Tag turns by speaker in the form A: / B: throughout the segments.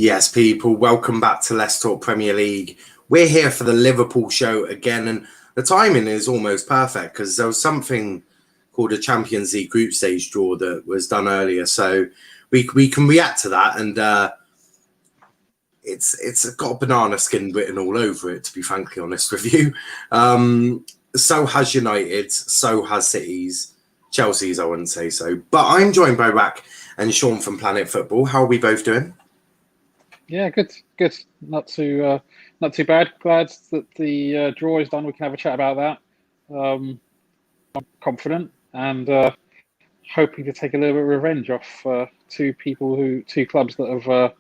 A: Yes, people, welcome back to Let's Talk Premier League. We're here for the Liverpool show again, and the timing is almost perfect because there was something called a Champions League group stage draw that was done earlier, so we can react to that, and it's got a banana skin written all over it, to be frankly honest with you. So has United, so has City's, Chelsea's, I wouldn't say so. But I'm joined by Rak and Sean from Planet Football. How are we both doing?
B: Yeah, good. Not too bad. Glad that the draw is done. We can have a chat about that. I'm confident and hoping to take a little bit of revenge off two clubs that have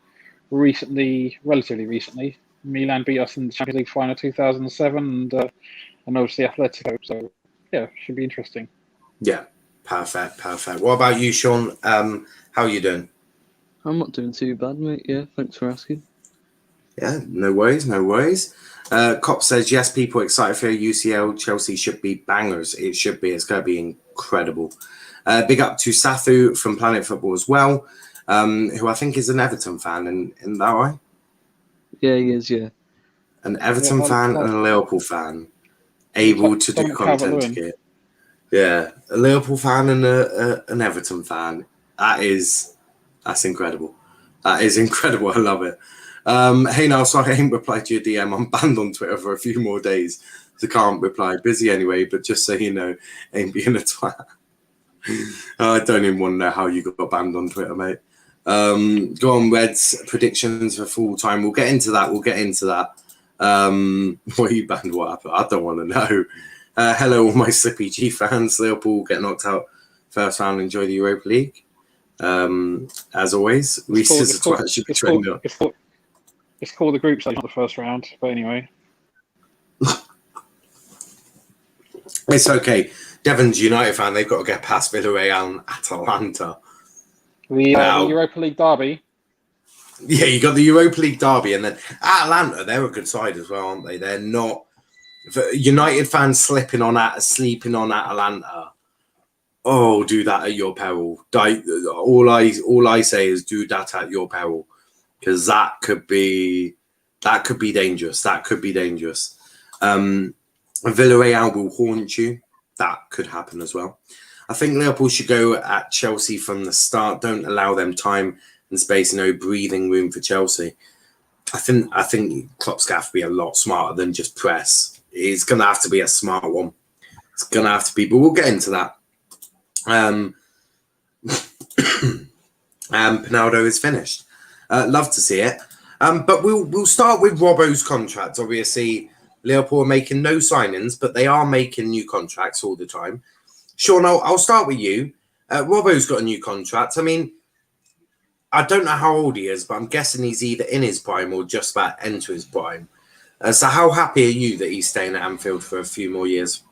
B: relatively recently, Milan beat us in the Champions League final 2007, and obviously Atletico. So yeah, should be interesting.
A: Yeah, perfect. What about you, Sean? How are you doing?
C: I'm not doing too bad, mate. Yeah, thanks for asking.
A: Yeah, no worries. Cop says, yes, people excited for UCL. Chelsea should be bangers. It should be. It's going to be incredible. Big up to Sathu from Planet Football as well, who I think is an Everton fan. In that way?
C: Yeah, he is, yeah.
A: An Everton fan and a Liverpool fan able to do content together. Yeah, a Liverpool fan and an Everton fan. That's incredible. That is incredible. I love it. Hey, now, sorry, I ain't replied to your DM. I'm banned on Twitter for a few more days, so can't reply. Busy anyway, but just so you know, ain't being a twat. I don't even want to know how you got banned on Twitter, mate. Go on, Reds, predictions for full time. We'll get into that. What are you banned? What happened? I don't want to know. Hello, all my Slippy G fans. Liverpool get knocked out first round. Enjoy the Europa League. As always, Reese's twat should be trending.
B: It's called the group stage, not the first round. But anyway,
A: it's okay. Devon's United fan. They've got to get past Villarreal and Atalanta.
B: The Europa League derby.
A: Yeah, you got the Europa League derby, and then Atalanta. They're a good side as well, aren't they? They're not. United fans sleeping on Atalanta. Oh, do that at your peril. All I say is do that at your peril, because that could be dangerous. Villarreal will haunt you. That could happen as well. I think Liverpool should go at Chelsea from the start. Don't allow them time and space, breathing room for Chelsea. I think Klopp's going to have to be a lot smarter than just press. It's going to have to be a smart one. It's going to have to be, but we'll get into that. Pinaldo is finished. Love to see it. But we'll start with Robbo's contract. Obviously, Liverpool are making no signings, but they are making new contracts all the time. Sean, I'll start with you. Robbo's got a new contract. I mean, I don't know how old he is, but I'm guessing he's either in his prime or just about to enter his prime. So how happy are you that he's staying at Anfield for a few more years?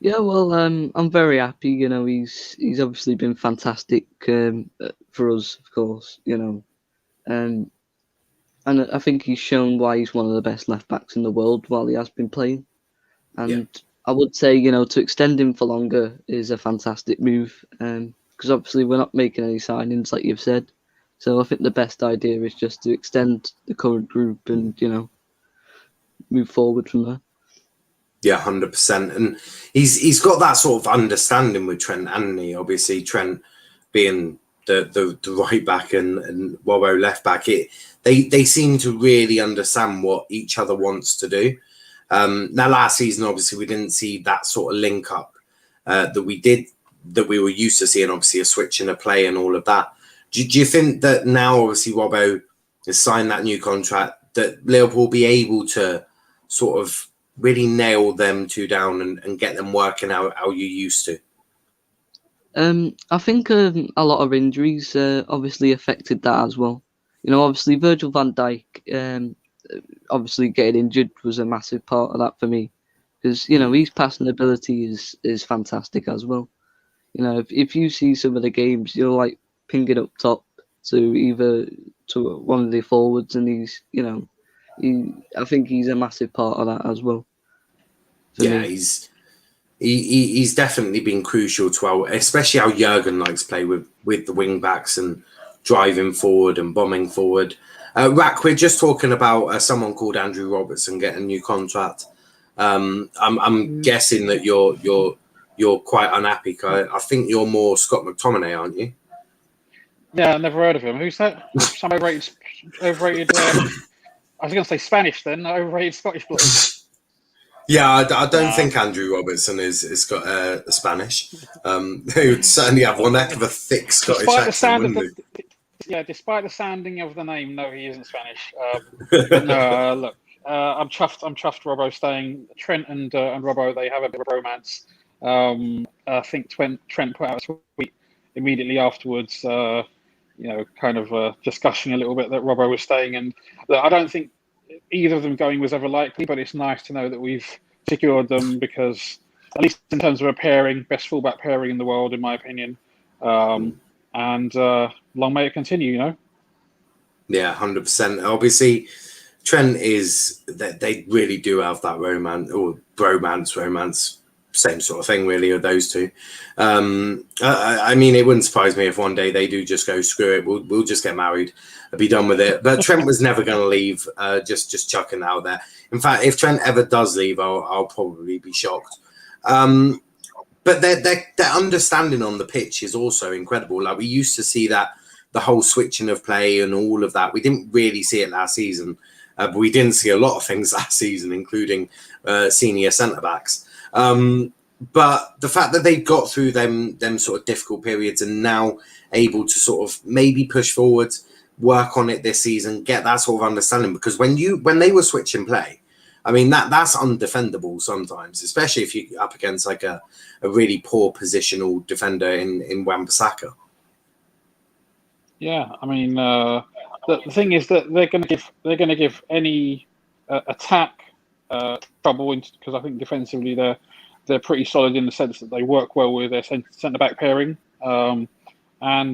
C: Yeah, well, I'm very happy. He's obviously been fantastic for us, of course. And I think he's shown why he's one of the best left backs in the world while he has been playing. And I would say, to extend him for longer is a fantastic move. Because obviously we're not making any signings, like you've said. So I think the best idea is just to extend the current group and move forward from there.
A: Yeah, 100%. And he's got that sort of understanding with Trent, hasn't he? Obviously, Trent being the right back and Robbo left back. They seem to really understand what each other wants to do. Now, last season, obviously, we didn't see that sort of link up that we were used to seeing, obviously, a switch in a play and all of that. Do you think that now, obviously, Robbo has signed that new contract, that Liverpool will be able to sort of really nail them two down and get them working how you used to?
C: I think a lot of injuries obviously affected that as well. Obviously Virgil van Dijk, obviously getting injured was a massive part of that for me, because his passing ability is fantastic as well. If you see some of the games, like pinging up top to one of the forwards, and I think he's a massive part of that as well.
A: Yeah, he's definitely been crucial to especially how Jurgen likes to play with the wing backs and driving forward and bombing forward. Rack, we're just talking about someone called Andrew Robertson getting a new contract. I'm guessing that you're quite unhappy. I think you're more Scott McTominay, aren't you?
B: Yeah, I never heard of him. Who's that? Some overrated. I was going to say Spanish then. Overrated Scottish bloke.
A: Yeah, I don't think Andrew Robertson is got Spanish. He would certainly have one heck of a thick Scottish accent, wouldn't he?
B: Yeah, despite the sounding of the name, no, he isn't Spanish. But no, look, I'm chuffed. Robbo's staying. Trent and Robbo, they have a bit of a romance. I think Trent put out a tweet immediately afterwards. Kind of discussing a little bit that Robbo was staying, and I don't think either of them going was ever likely. But it's nice to know that we've secured them because, at least in terms of a pairing, best fullback pairing in the world, in my opinion. And long may it continue,
A: Yeah, 100%. Obviously, Trent is that they really do have that romance, same sort of thing, really, of those two. I mean, it wouldn't surprise me if one day they do just go, screw it, we'll just get married and be done with it. But Trent was never going to leave, just chucking out there. In fact, if Trent ever does leave, I'll probably be shocked. But their understanding on the pitch is also incredible. Like, we used to see that, the whole switching of play and all of that. We didn't really see it last season. But we didn't see a lot of things last season, including senior centre-backs. But the fact that they got through them sort of difficult periods and now able to sort of maybe push forward, work on it this season, get that sort of understanding. Because when they were switching play, I mean, that's undefendable sometimes, especially if you're up against like a really poor positional defender in Wan-Bissaka.
B: Yeah, I mean, the thing is that they're going to give any attack trouble, because I think defensively they're pretty solid in the sense that they work well with their centre back pairing. And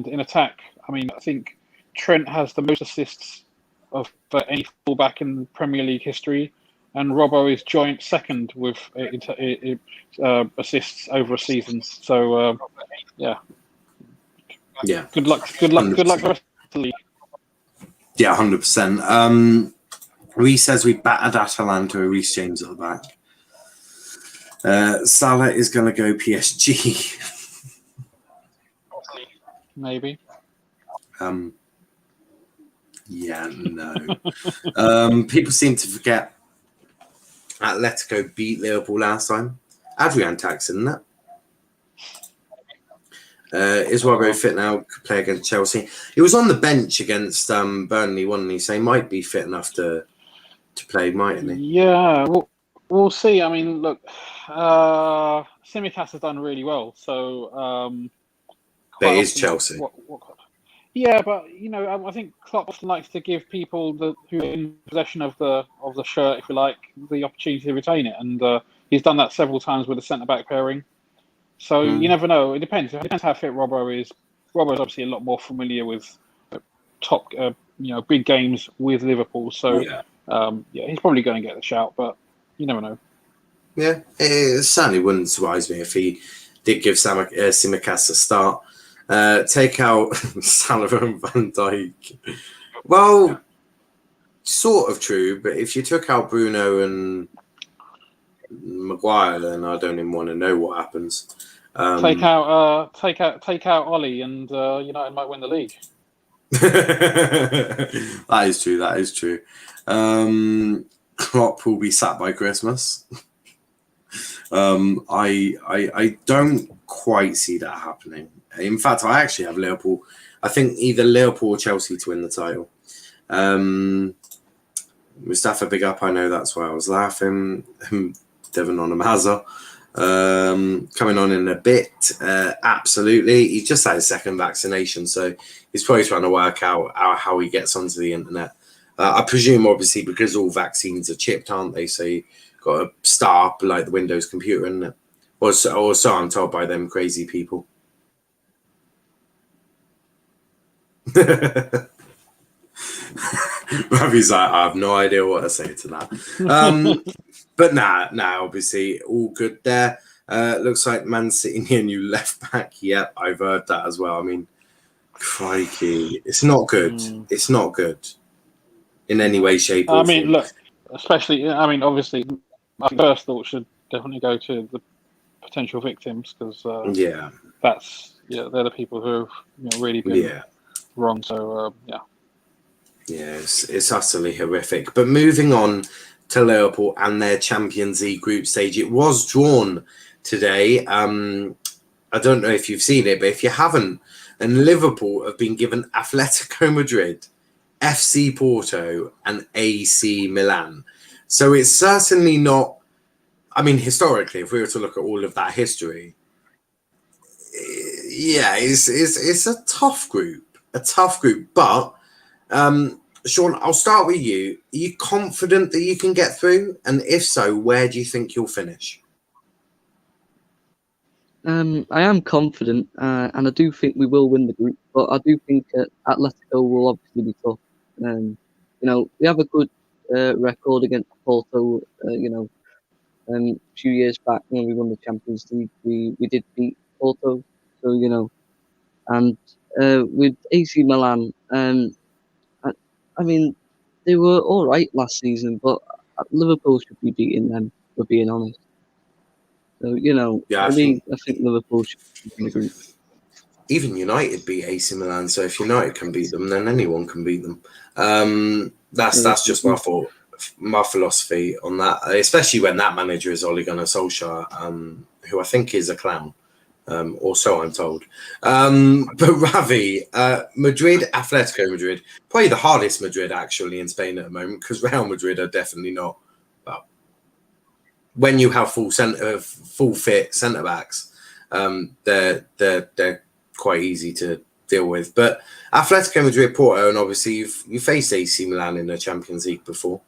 B: in attack, I mean, I think Trent has the most assists of any fullback in Premier League history, and Robbo is joint second with assists over a season. So yeah. Good luck.
A: 100%.
B: Good luck the rest of the league.
A: Yeah, 100%. Reece says we battered Atalanta. Reece James at the back. Salah is going to go PSG.
B: Maybe.
A: Yeah, no. People seem to forget Atletico beat Liverpool last time. Adrian Tax, isn't it? Is Robbo fit now? Could play against Chelsea. He was on the bench against Burnley, wasn't he? So he might be fit enough to play, mightn't he?
B: Yeah, we'll see. I mean, look, Tsimikas has done really well. So,
A: but it is Chelsea.
B: Yeah, but I think Klopp often likes to give people who are in possession of the shirt, if you like, the opportunity to retain it, and he's done that several times with the centre back pairing. So you never know. It depends. It depends how fit Robbo is. Robbo is obviously a lot more familiar with top, big games with Liverpool. So he's probably going to get the shout, but you never know.
A: Yeah, it certainly wouldn't surprise me if he did give Tsimikas a start. Take out Salah and Van Dijk. Well, sort of true, but if you took out Bruno and Maguire, then I don't even want to know what happens.
B: Take out Ollie, and United might win the league.
A: That is true. Klopp will be sat by Christmas. I don't quite see that happening. In fact, I actually have Liverpool. I think either Liverpool or Chelsea to win the title. Mustafa, big up. I know that's why I was laughing. Devon on Amaza. Coming on in a bit. Absolutely. He just had his second vaccination, so he's probably trying to work out how he gets onto the internet. I presume, obviously, because all vaccines are chipped, aren't they? So you got to start up like the Windows computer, isn't it? Or so I'm told by them crazy people. Ravi's like, I have no idea what to say to that. But nah, obviously, all good there. Looks like Man City need a new left back. Yep, I've heard that as well. I mean, crikey. It's not good. It's not good. in any way, shape, or
B: I mean,
A: form.
B: look, especially, I mean, obviously, my first thought should definitely go to the potential victims because they're the people who have really been wrong. So
A: it's utterly horrific. But moving on to Liverpool and their Champions League group stage, it was drawn today. I don't know if you've seen it, but if you haven't, then Liverpool have been given Atletico Madrid, FC Porto, and AC Milan. So it's certainly not. I mean, historically, if we were to look at all of that history, it's a tough group. But Sean, I'll start with you. Are you confident that you can get through? And if so, where do you think you'll finish?
C: I am confident, and I do think we will win the group. But I do think Atletico will obviously be tough. We have a good record against Porto. A few years back when we won the Champions League, we did beat Porto. So and with AC Milan, I mean, they were all right last season, but Liverpool should be beating them, for being honest. So, I think Liverpool should be in the group.
A: Even United beat AC Milan, so if United can beat them, then anyone can beat them. That's just my philosophy on that, especially when that manager is Ole Gunnar Solskjaer, who I think is a clown. Or so I'm told. But Ravi, Madrid, Atletico Madrid, probably the hardest Madrid actually in Spain at the moment because Real Madrid are definitely not. Well, when you have full fit centre backs, they're quite easy to deal with. But Atletico Madrid, Porto, and obviously you faced AC Milan in the Champions League before.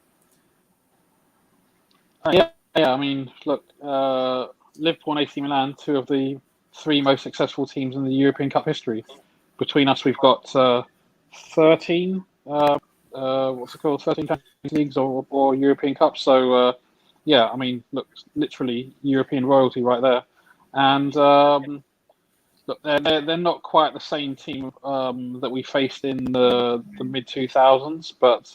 B: Yeah. I mean, look, Liverpool and AC Milan, two of the three most successful teams in the European Cup history. Between us, we've got 13. 13 Champions Leagues or European Cups. So, I mean, look, literally European royalty right there. And look, they're not quite the same team that we faced in the mid 2000s, but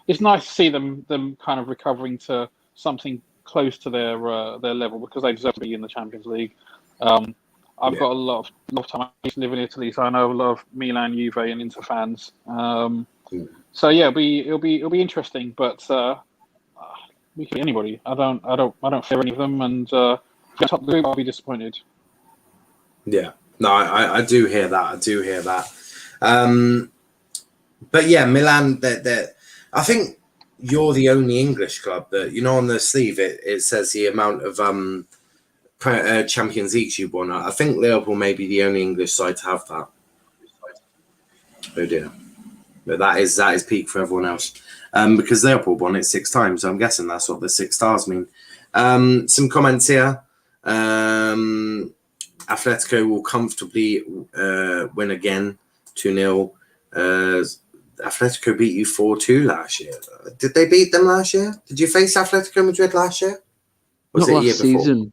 B: it's nice to see them kind of recovering to something close to their level because they deserve to be in the Champions League. I've got a lot of time. I used to live in Italy, so I know a lot of Milan, Juve, and Inter fans. So yeah, it'll be interesting, but we can beat anybody. I don't fear any of them, and if we top the group, I'll be disappointed.
A: Yeah, no, I do hear that. But yeah, Milan. I think you're the only English club that on the sleeve it says the amount of Champions Leagues you've won. I think Liverpool may be the only English side to have that. Oh dear, but that is peak for everyone else because Liverpool won it 6 times. So I'm guessing that's what the 6 stars mean. Some comments here. Atletico will comfortably win again 2-0. Atletico beat you 4-2 last year. Did they beat them last year? Did you face Atletico Madrid last year?
C: Not last season.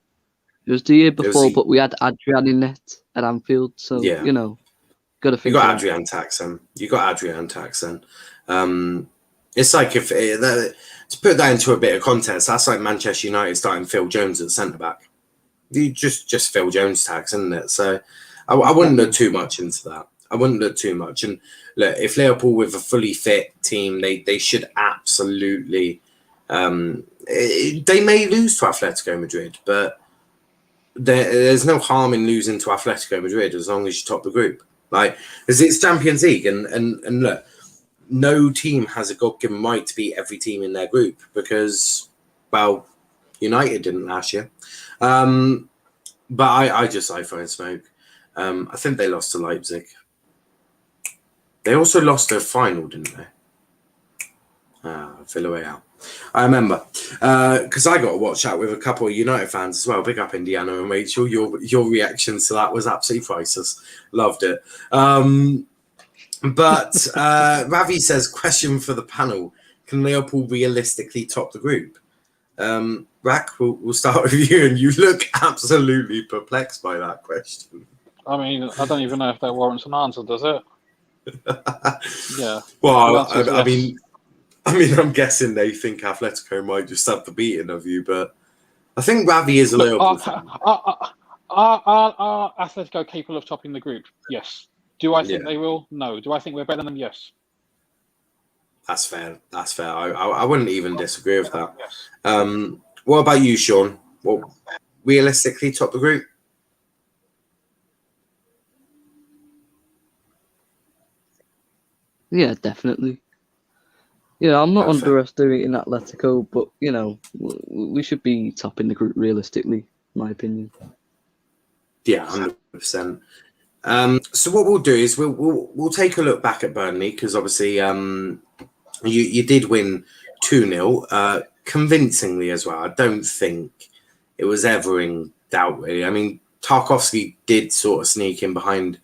C: It was the year before, but we had Adrian in net at Anfield, so got to think.
A: You got Adrian Taxon. It's like if to put that into a bit of context, that's like Manchester United starting Phil Jones at centre back. You just Phil Jones tax, isn't it? So I wouldn't look too much into that. I wouldn't look too much. And look, if Liverpool with a fully fit team, they should absolutely. They may lose to Atletico Madrid, but there's no harm in losing to Atletico Madrid as long as you top the group. Like, because it's Champions League, and look, no team has a God-given right to beat every team in their group because, well, United didn't last year. But I just throw in smoke. I think they lost to Leipzig. They also lost their final, didn't they? Villarreal. I remember because I got to watch that with a couple of United fans as well. Big up Indiana and Rachel. Your reactions to that was absolutely priceless. Loved it. But Ravi says, question for the panel: can Liverpool realistically top the group? Rak, we'll start with you, and you look absolutely perplexed by that question.
B: I mean, I don't even know if that warrants an answer, does it? Yeah.
A: Well, I mean, I mean, I'm guessing they think Atletico might just have the beating of you, but I think Ravi is a Liverpool fan.
B: Are Atletico capable of topping the group? Yes. Do I think
A: Yeah.
B: they will? No. Do I think we're better than them? Yes.
A: That's fair. That's fair. I wouldn't even disagree with that. What about you, Sean? What realistically top the group?
C: Yeah, definitely. Yeah, I'm not
A: Perfect.
C: underestimating Atletico, but you know, we should be topping the group realistically, in my opinion.
A: Yeah, 100%. So what we'll do is we'll take a look back at Burnley because obviously you did win 2-0 convincingly as well. I don't think it was ever in doubt really. I mean, Tarkowski did sort of sneak in behind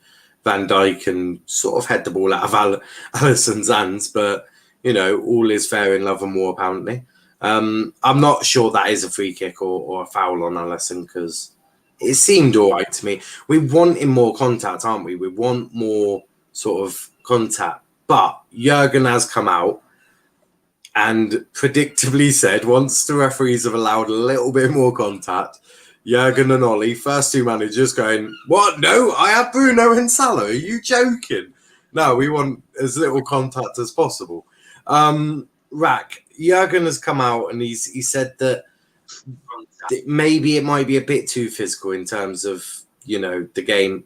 A: Van Dijk and sort of head the ball out of Alisson's hands, but you know, all is fair in love and war apparently. I'm not sure that is a free kick or a foul on Alisson because it seemed all right to me. We wanting more contact, aren't we? We want more sort of contact. But Jurgen has come out and predictably said, once the referees have allowed a little bit more contact, Jurgen and Ollie, first two managers, going, what? No, I have Bruno and Salah. Are you joking? No, we want as little contact as possible. Rack, Jurgen has come out and he said that maybe it might be a bit too physical in terms of, you know, the game.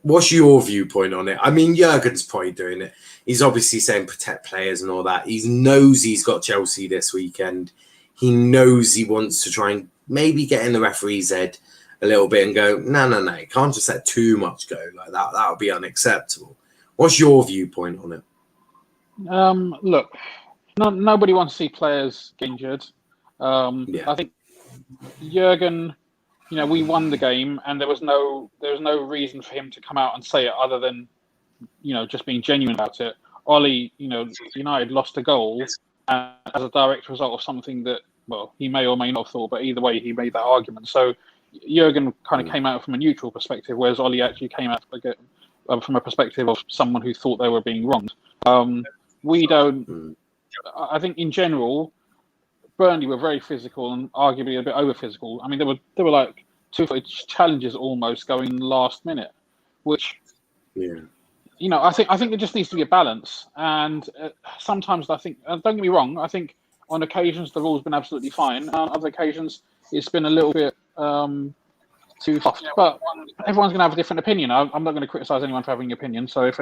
A: What's your viewpoint on it? I mean, Jurgen's probably doing it. He's obviously saying protect players and all that. He knows he's got Chelsea this weekend. He knows he wants to try and maybe get in the referee's head a little bit and go, no, you can't just let too much go like that. That would be unacceptable. What's your viewpoint on it?
B: Look, nobody wants to see players get injured. I think Jurgen, you know, we won the game, and there was no reason for him to come out and say it other than, you know, just being genuine about it. Ollie, you know, United lost a goal as a direct result of something that, well, he may or may not have thought, but either way, he made that argument. So Jurgen kind of came out from a neutral perspective, whereas Ollie actually came out from a perspective of someone who thought they were being wronged. We don't. I think in general, Burnley were very physical and arguably a bit over physical. I mean, there were like 2 challenges almost going last minute, which, you know, I think there just needs to be a balance. And sometimes I think, don't get me wrong, I think on occasions the rule's been absolutely fine. On other occasions it's been a little bit too soft. But everyone's going to have a different opinion. I'm not going to criticize anyone for having an opinion. So if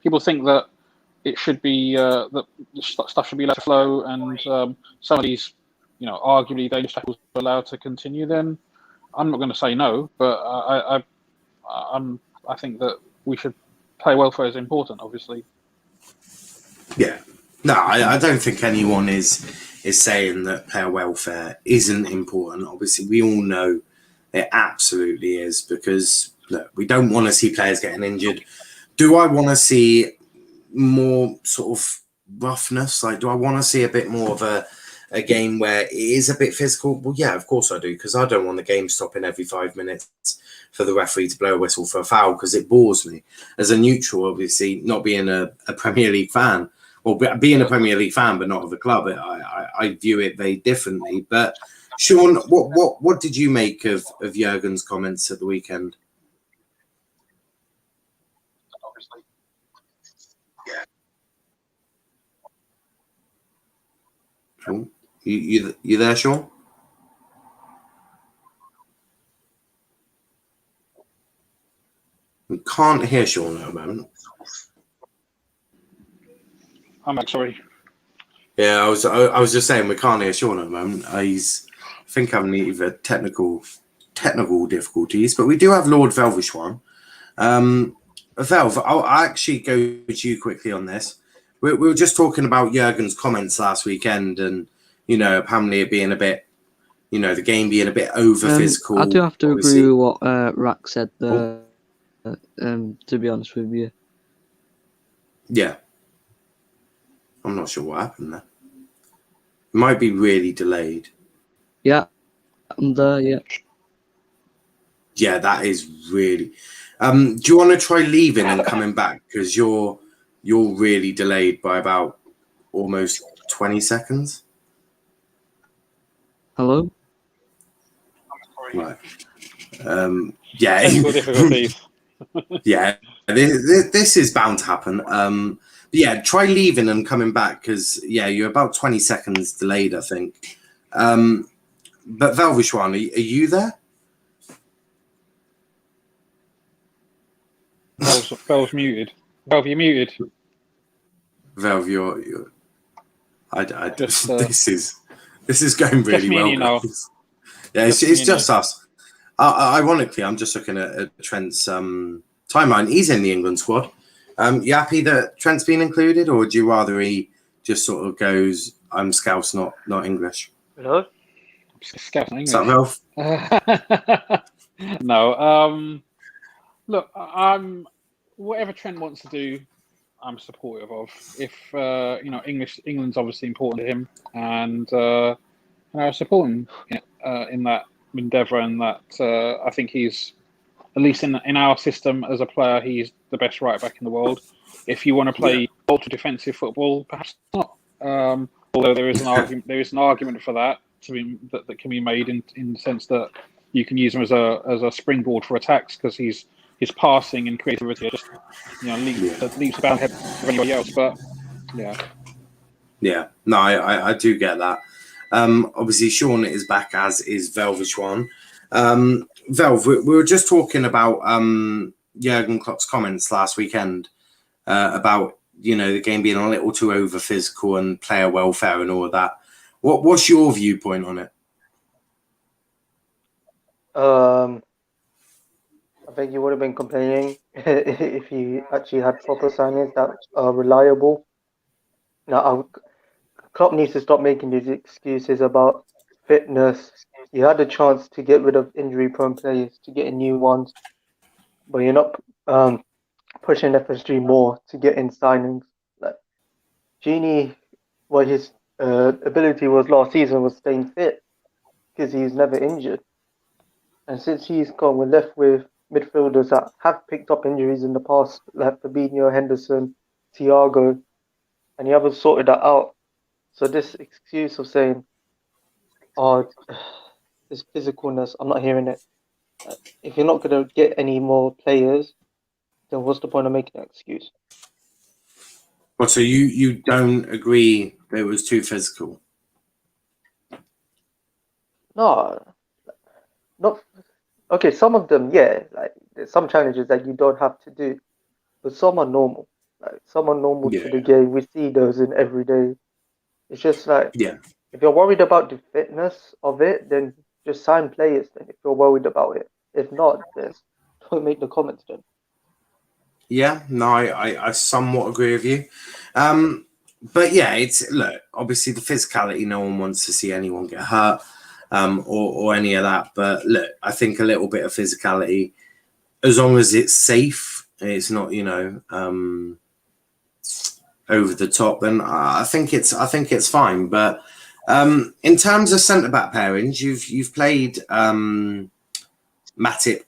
B: people think that it should be that stuff should be let flow, and some of these, you know, arguably dangerous tackles are allowed to continue, then I'm not going to say no. But I think that we should play welfare is important, obviously.
A: Yeah, no, I don't think anyone is saying that player welfare isn't important. Obviously, we all know it absolutely is, because look, we don't want to see players getting injured. Do I want to see more sort of roughness? Like, do I want to see a bit more of a game where it is a bit physical? Well, yeah, of course I do, because I don't want the game stopping every 5 minutes for the referee to blow a whistle for a foul, because it bores me. As a neutral, obviously, not being a Premier League fan, or being a Premier League fan but not of the club, I view it very differently. But Sean, what did you make of Jurgen's comments at the weekend? Sean? You there, Sean? We can't hear Sean at the moment.
B: I'm sorry.
A: Yeah, I was just saying we can't hear Sean at the moment. He's, I think, having either technical difficulties, but we do have Lord Velvishwan. Velv, I'll actually go to you quickly on this. We were just talking about Jurgen's comments last weekend, and you know, apparently it being a bit, you know, the game being a bit over physical.
C: I do have to agree with what Rack said there. To be honest with you.
A: Yeah. I'm not sure what happened there. It might be really delayed.
C: Yeah, I'm there, yeah.
A: Yeah, that is really... do you want to try leaving and coming back? Because you're really delayed by about almost 20 seconds.
C: Hello?
A: Right. Yeah.
B: Technical difficulties.
A: Yeah. This is bound to happen. Yeah, try leaving and coming back because, yeah, you're about 20 seconds delayed, I think. But Velvishwan, are you there?
B: Vel's muted. Velv, you're muted.
A: Velv, you're
B: Just,
A: this is going really
B: just me
A: well,
B: and you know.
A: guys. Yeah, it's just us. Ironically, I'm just looking at Trent's timeline. He's in the England squad. You happy that Trent's been included, or would you rather he just sort of goes, I'm Scouse, not English?
D: Hello?
B: Scouse English.
A: Is that Ralph?
B: No. Look, I'm whatever Trent wants to do, I'm supportive of. If England's obviously important to him, and I support him in that endeavour, and that I think he's, at least in our system as a player, he's the best right back in the world. If you want to play ultra defensive football, perhaps not. Although there is an argument for that that can be made in the sense that you can use him as a springboard for attacks because his passing and creativity are just leaps about ahead of anybody else. But
A: no, I do get that. Obviously, Sean is back, as is Velvishwan. Velv, we were just talking about Jurgen Klopp's comments last weekend about the game being a little too over physical and player welfare and all of that. What's your viewpoint on it?
D: I think you would have been complaining if you actually had proper signings that are reliable. Now, Klopp needs to stop making these excuses about fitness. You had a chance to get rid of injury-prone players to get in new ones, but you're not pushing FSG more to get in signings. Like Gini, what his ability was last season was staying fit because he's never injured. And since he's gone, we're left with midfielders that have picked up injuries in the past, like Fabinho, Henderson, Thiago, and you haven't sorted that out. So this excuse of saying, this physicalness, I'm not hearing it. If you're not going to get any more players, then what's the point of making that excuse?
A: Well, so you don't agree that it was too physical?
D: No, not okay. Some of them, yeah, like there's some challenges that you don't have to do, but some are normal. Like some are normal to the game. We see those in every day. It's just like if you're worried about the fitness of it, then just sign players. Then if you're worried about it, if not, then don't make the comments. Then.
A: Yeah, no, I somewhat agree with you. But yeah, look, obviously the physicality, no one wants to see anyone get hurt or any of that. But look, I think a little bit of physicality, as long as it's safe, it's not, over the top, then I think it's fine. But in terms of centre-back pairings, you've played Matip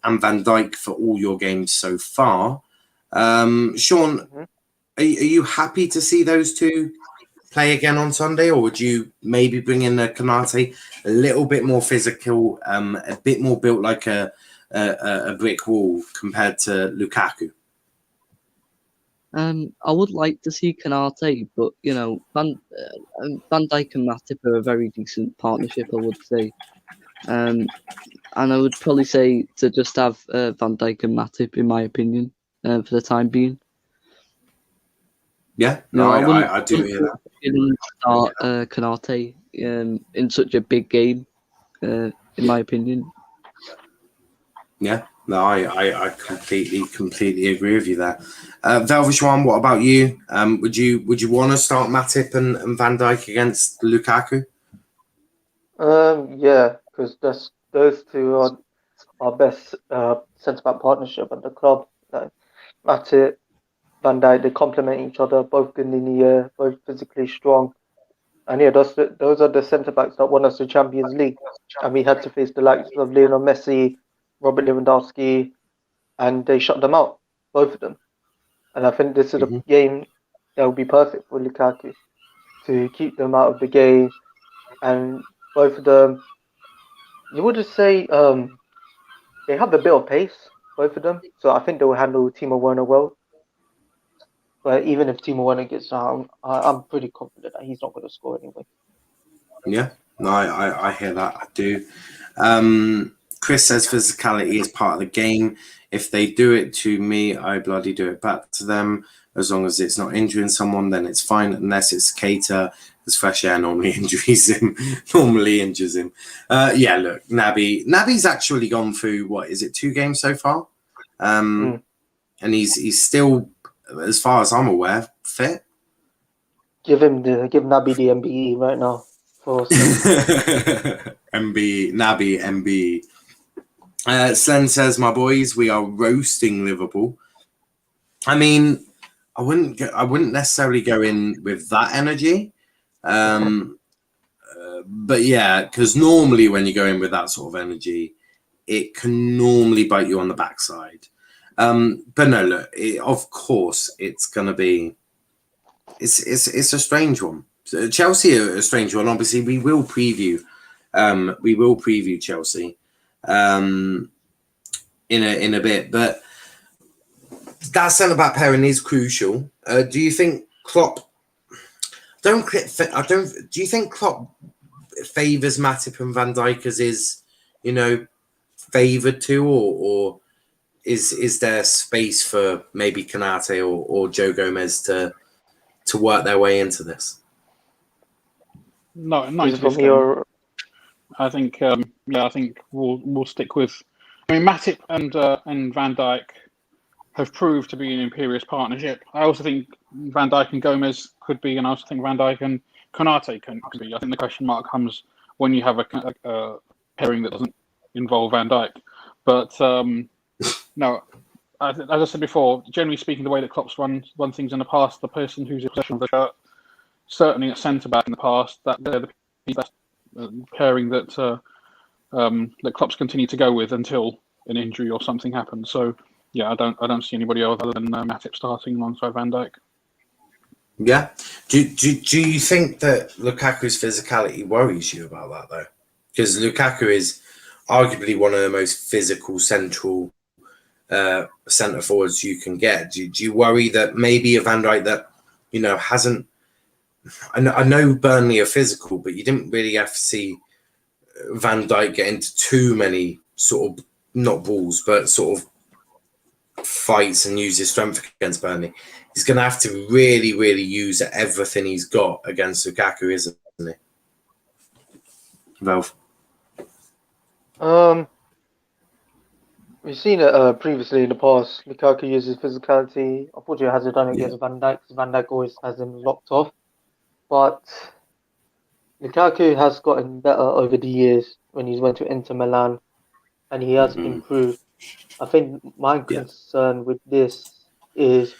A: and Van Dijk for all your games so far. Sean, are you happy to see those two play again on Sunday, or would you maybe bring in a Konate, a little bit more physical, a bit more built like a brick wall compared to Lukaku?
C: I would like to see Konate, but Van Dijk and Matip are a very decent partnership, I would say. And I would probably say to just have Van Dijk and Matip, in my opinion, for the time being.
A: Yeah, no, I do hear that.
C: Start Konate in such a big game, in my opinion.
A: Yeah, no, I completely agree with you there. Velvishwan, what about you? Would you want to start Matip and Van Dijk against Lukaku?
D: Yeah, because those two are our best centre-back partnership at the club. Like Matip, Van Dijk, they complement each other, both good in the air, both physically strong. And yeah, those are the centre-backs that won us the Champions League. And we had to face the likes of Lionel Messi, Robert Lewandowski, and they shut them out, both of them. And I think this is a game that will be perfect for Lukaku. to keep them out of the game, and both of them, you would just say they have a bit of pace, both of them. So I think they will handle Timo Werner well. But even if Timo Werner gets down, I'm pretty confident that he's not going to score anyway.
A: Yeah, no, I hear that. I do. Chris says physicality is part of the game. If they do it to me, I bloody do it back to them. As long as it's not injuring someone, then it's fine. Unless it's Keita, because fresh air normally injures him. Yeah, look, Naby's actually gone through, what is it, 2 games so far? And he's still, as far as I'm aware, fit.
D: Give Naby the MBE right now.
A: MB. Slen says, my boys, we are roasting Liverpool. I mean, I wouldn't necessarily go in with that energy. But yeah, because normally when you go in with that sort of energy, it can normally bite you on the backside. But no, look, of course it's going to be, it's a strange one. Chelsea are a strange one. Obviously, we will preview Chelsea in a bit, but that centre back pairing is crucial. Do you think Klopp? Do you think Klopp favours Matip and Van Dijk as is, favoured to, or is there space for maybe Konate or Joe Gomez to work their way into this?
B: No, not into this. I think, I think we'll stick with. I mean, Matip and Van Dijk have proved to be an imperious partnership. I also think Van Dijk and Gomez could be, and I also think Van Dijk and Konate can be. I think the question mark comes when you have a pairing that doesn't involve Van Dijk. But no, as I said before, generally speaking, the way that Klopp's run things in the past, the person who's in possession of the shirt, certainly at centre back in the past, that they're the best pairing that that Klopp's continued to go with until an injury or something happens. So yeah, I don't see anybody other than Matip starting alongside Van Dijk.
A: Yeah. Do you think that Lukaku's physicality worries you about that though? Because Lukaku is arguably one of the most physical central centre forwards you can get. Do you worry that maybe a Van Dijk that hasn't? I know Burnley are physical, but you didn't really have to see Van Dijk get into too many sort of not balls, but sort of fights and use his strength against Burnley. He's going to have to really, really use everything he's got against Lukaku, isn't he? Valve.
D: We've seen it previously in the past. Lukaku uses physicality. Unfortunately, hasn't done it against Van Dijk. Van Dijk always has him locked off. But Lukaku has gotten better over the years when he's went to Inter Milan, and he has improved. I think my concern with this is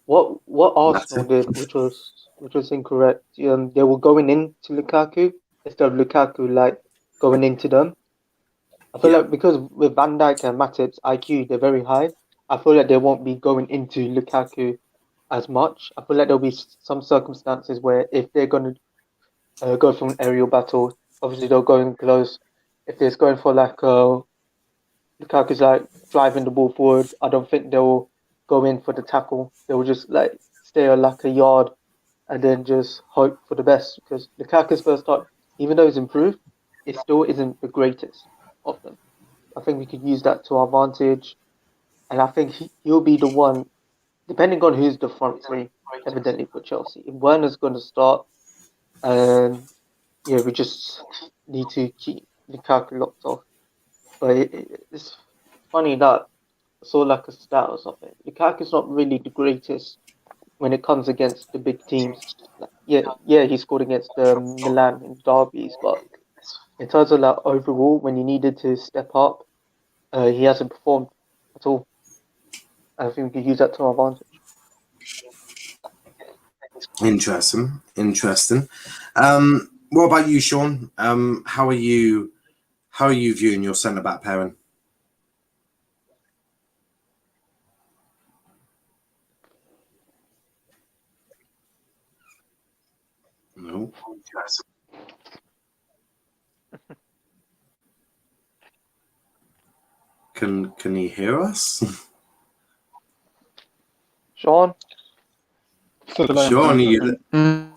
D: what Arsenal did, which was incorrect. They were going into Lukaku instead of Lukaku going into them. I feel like because with Van Dijk and Matip's IQ, they're very high. I feel like they won't be going into Lukaku as much. I feel like there'll be some circumstances where if they're going to go for an aerial battle, obviously they'll go in close. If they're going for Lukaku's driving the ball forward, I don't think they'll go in for the tackle. They'll just stay a yard and then just hope for the best. Because Lukaku's first start, even though he's improved, it still isn't the greatest of them. I think we could use that to our advantage, and I think he'll be the one, depending on who's the front three, evidently for Chelsea. If Werner's going to start, and we just need to keep Lukaku locked off. But it's funny that I saw a stat or something. Lukaku's not really the greatest when it comes against the big teams. He scored against Milan in derbies, but in terms of overall, when he needed to step up, he hasn't performed at all. I think we could use that to our advantage.
A: Interesting. What about you, Sean? How are you viewing your centre back pairing? Oh. Can he hear us?
D: Sean?
A: Sean, you...
C: Yeah.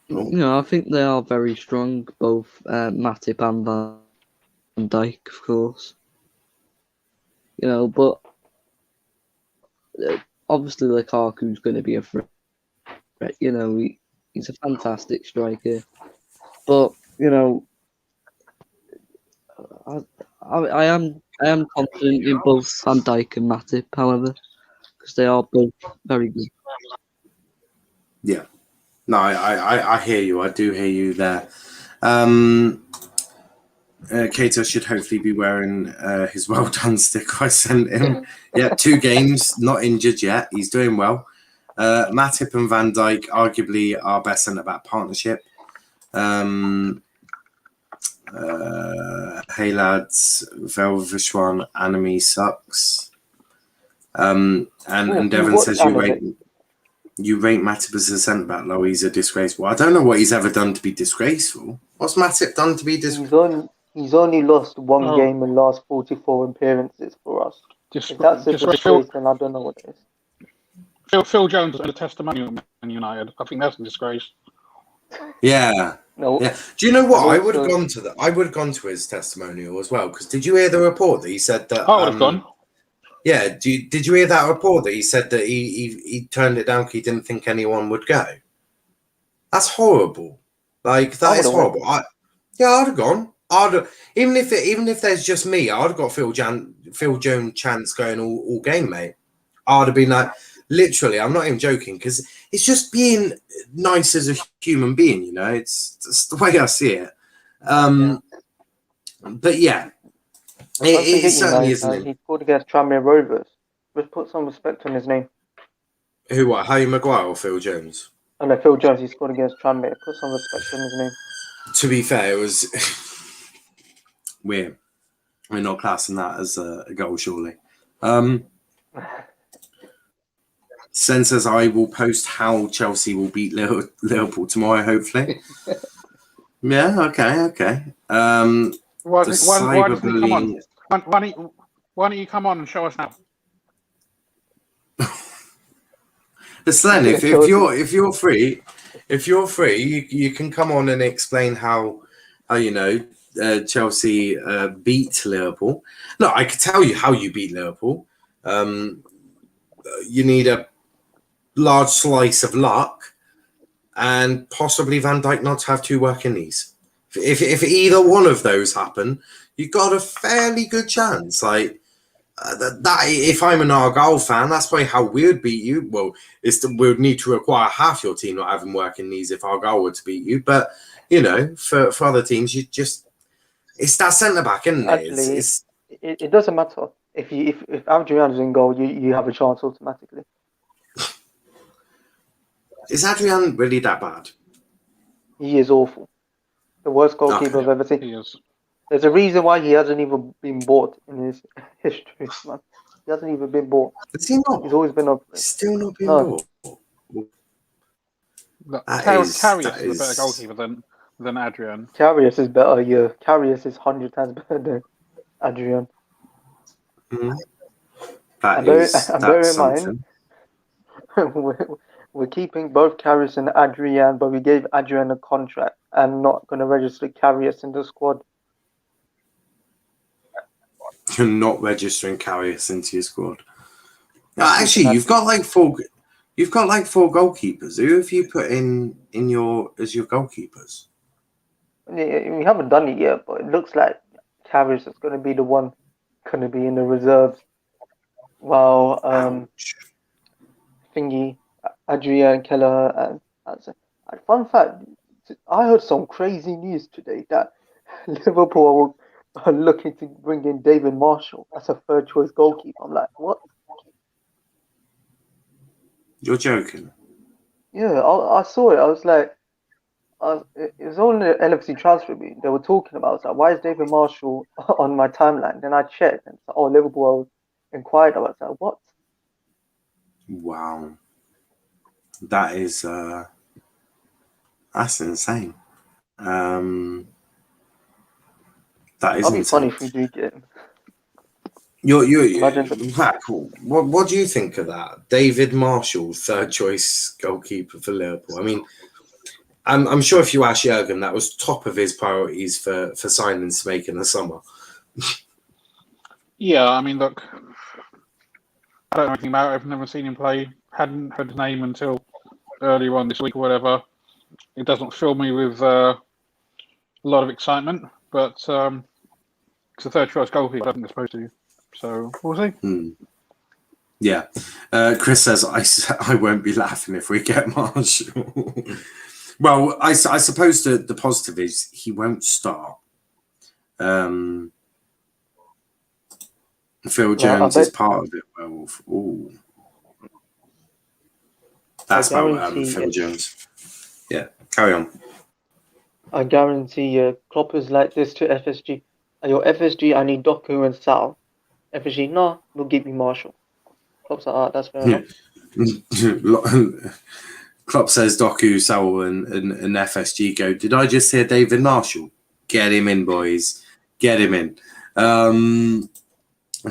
C: You know, I think they are very strong, both Matip and Van Dijk, of course. You know, but obviously Lukaku's going to be a threat. You know, he's a fantastic striker. But, you know, I am confident in both Van Dijk and Matip, however, because they are both very good.
A: Yeah. No, I hear you. I do hear you there. Kato should hopefully be wearing his well done sticker I sent him. Yeah, 2 games, not injured yet. He's doing well. Matip and Van Dijk, arguably our best centre-back partnership. Hey lads, Velvishwan enemy sucks. And Devon says you rate Matip as a centre-back low. He's a disgraceful. I don't know what he's ever done to be disgraceful. What's Matip done to be disgraceful?
D: He's only lost 1 game in the last 44 appearances for us. If that's a disgrace, then I don't know what it is.
B: Phil Jones and a testimonial in United. I think that's a disgrace.
A: Yeah.
D: No.
A: Yeah. Do you know what? I would have gone to that. I would have gone to his testimonial as well. Because did you hear the report that he said that?
B: I would have gone.
A: Yeah. Did you hear that report that he said that he turned it down because he didn't think anyone would go? That's horrible. Like that is horrible. I'd have gone. Even if there's just me, I'd have got Phil Jones chance going all game, mate. I'd have been like, literally, I'm not even joking, because it's just being nice as a human being, you know. It's the way I see it. But yeah, it certainly isn't.
D: He scored against Tranmere Rovers. Let's put some respect on his name.
A: Who? What? Harry Maguire or Phil Jones?
D: Oh no, Phil Jones. He scored against Tranmere. Put some respect on his name.
A: To be fair, it was we're not classing that as a goal, surely. Sen says I will post how Chelsea will beat Liverpool tomorrow, hopefully. Yeah, okay.
B: Why don't you come on and show us now?
A: Slen, if you're free, you can come on and explain how you know Chelsea beat Liverpool. No, I could tell you how you beat Liverpool. You need a large slice of luck, and possibly Van Dijk not to have 2 working knees. If either one of those happen, you've got a fairly good chance. Like that, if I'm an Argyle fan, that's probably how we would beat you. Well, we would need to require half your team not having working knees if Argyle were to beat you. But you know, for other teams, it's that centre back, isn't it?
D: Actually, it doesn't matter if Adrian's in goal, you have a chance automatically.
A: Is Adrian really that bad?
D: He is awful. The worst goalkeeper I've ever seen.
B: He is.
D: There's a reason why he hasn't even been bought in his history, man. He hasn't even been bought.
A: Is he not?
D: He's always been up.
A: Still not been bought.
B: Karius is a better goalkeeper than Adrian.
D: Karius is better, yeah. Karius is 100 times better than Adrian.
A: Mm-hmm.
D: Bear in mind, we're keeping both Karius and Adrian, but we gave Adrian a contract and not going to register Karius in the squad.
A: You're not registering Karius into your squad. Actually, you've got like 4 goalkeepers. Who have you put in as your goalkeepers?
D: We haven't done it yet, but it looks like Karius is going to be the one going to be in the reserves. While Adrian Kelleher and fun fact, I heard some crazy news today that Liverpool are looking to bring in David Marshall as a 3rd choice goalkeeper. I'm like, what?
A: You're joking.
D: Yeah, I saw it. I was like, it was on the LFC transfer meeting. They were talking about it. I was like, why is David Marshall on my timeline? Then I checked and it's like, Liverpool inquired. I was like, what?
A: Wow. That is That's insane. That is
D: That'd be funny
A: insane.
D: if we do get him.
A: You're Zach, what do you think of that? David Marshall, third choice goalkeeper for Liverpool. I mean, I'm sure if you ask Jurgen, that was top of his priorities for signings to make in the summer.
B: Yeah, I mean, look, I don't know anything about it. I've never seen him play. Hadn't heard his name until earlier on this week or whatever. It doesn't fill me with a lot of excitement, but it's a third choice goalkeeper. I think they're supposed to. So we'll see.
A: Yeah. Chris says, I won't be laughing if we get Marshall. Well, I suppose the positive is he won't start. Phil Jones is part of it. Well, ooh. That's about Phil Jones. Yeah, carry on.
D: I guarantee Klopp is like this to FSG. Your FSG, I need Doku and Sal. FSG, no, we'll give you Marshall. Klopp's like, that's fair enough.
A: Klopp says Doku, Sal and FSG go, did I just hear David Marshall? Get him in, boys. Get him in. And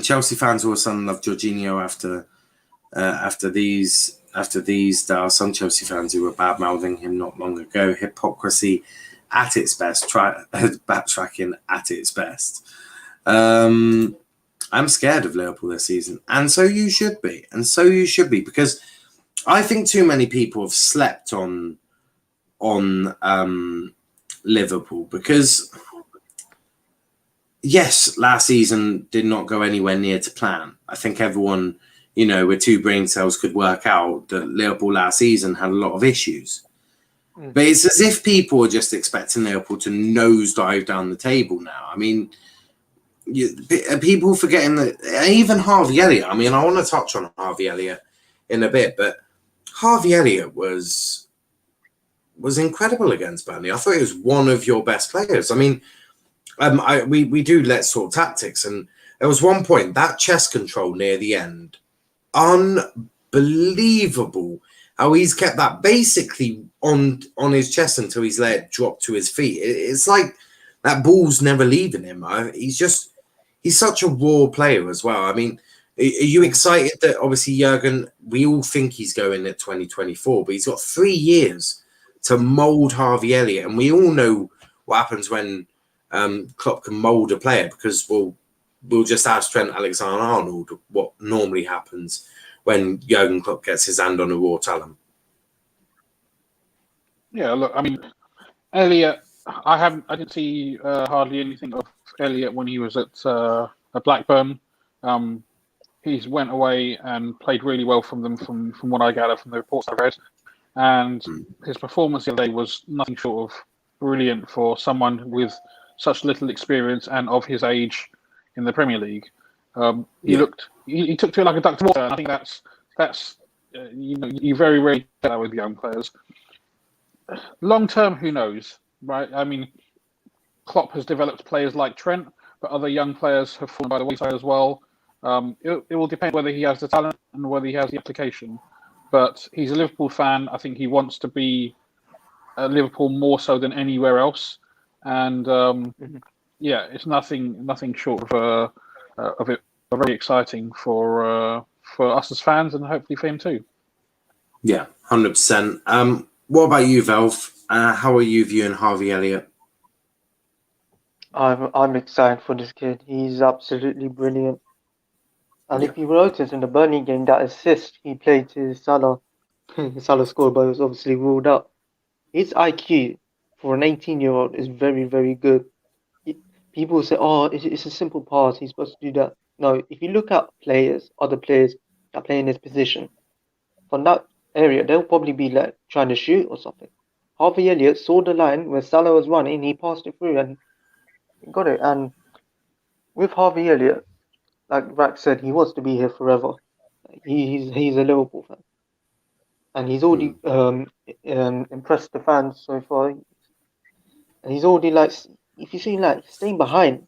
A: Chelsea fans all of a sudden love Jorginho after these. There are some Chelsea fans who were bad-mouthing him not long ago. Hypocrisy at its best. Backtracking at its best. I'm scared of Liverpool this season. And so you should be. Because I think too many people have slept on Liverpool. Because, yes, last season did not go anywhere near to plan. I think everyone, with two brain cells could work out that Liverpool last season had a lot of issues. But it's as if people are just expecting Liverpool to nosedive down the table now. I mean, people forgetting that even Harvey Elliott, I mean, I want to touch on Harvey Elliott in a bit, but Harvey Elliott was incredible against Burnley. I thought he was one of your best players. I mean, we do Let's Talk Tactics, and there was one point, that chest control near the end, unbelievable how he's kept that basically on his chest until he's let it drop to his feet. It's like that ball's never leaving him. He's such a raw player as well. I mean, are you excited that obviously Jurgen, we all think he's going at 2024, but he's got 3 years to mould Harvey Elliott, and we all know what happens when Klopp can mould a player, because we'll just ask Trent Alexander-Arnold what normally happens when Jurgen Klopp gets his hand on a raw talent. Yeah,
B: look, I mean, Elliott, I didn't see hardly anything of Elliott when he was at Blackburn. He's went away and played really well from them, from what I gather from the reports I read. And his performance the other day was nothing short of brilliant for someone with such little experience and of his age in the Premier League. He took to it like a duck to water, and I think that's you very rarely get that with young players. Long term, who knows, right? I mean, Klopp has developed players like Trent, but other young players have fallen by the wayside as well. It will depend whether he has the talent and whether he has the application. But he's a Liverpool fan. I think he wants to be at Liverpool more so than anywhere else. And it's nothing short of it very exciting for us as fans, and hopefully for him too.
A: Yeah, 100%. What about you, Velv? How are you viewing Harvey Elliott?
D: I'm excited for this kid. He's absolutely brilliant. And if you notice in the Burnley game, that assist he played to Salah, Salah scored, but it was obviously ruled out. His IQ for an 18-year-old is very, very good. People say, "Oh, it's a simple pass. He's supposed to do that." No, if you look at other players that play in his position, from that area, they'll probably be like trying to shoot or something. Harvey Elliott saw the line where Salah was running, he passed it through and got it. And with Harvey Elliott, like Rack said, he wants to be here forever. He's a Liverpool fan, and he's already impressed the fans so far. And he's already if you see staying behind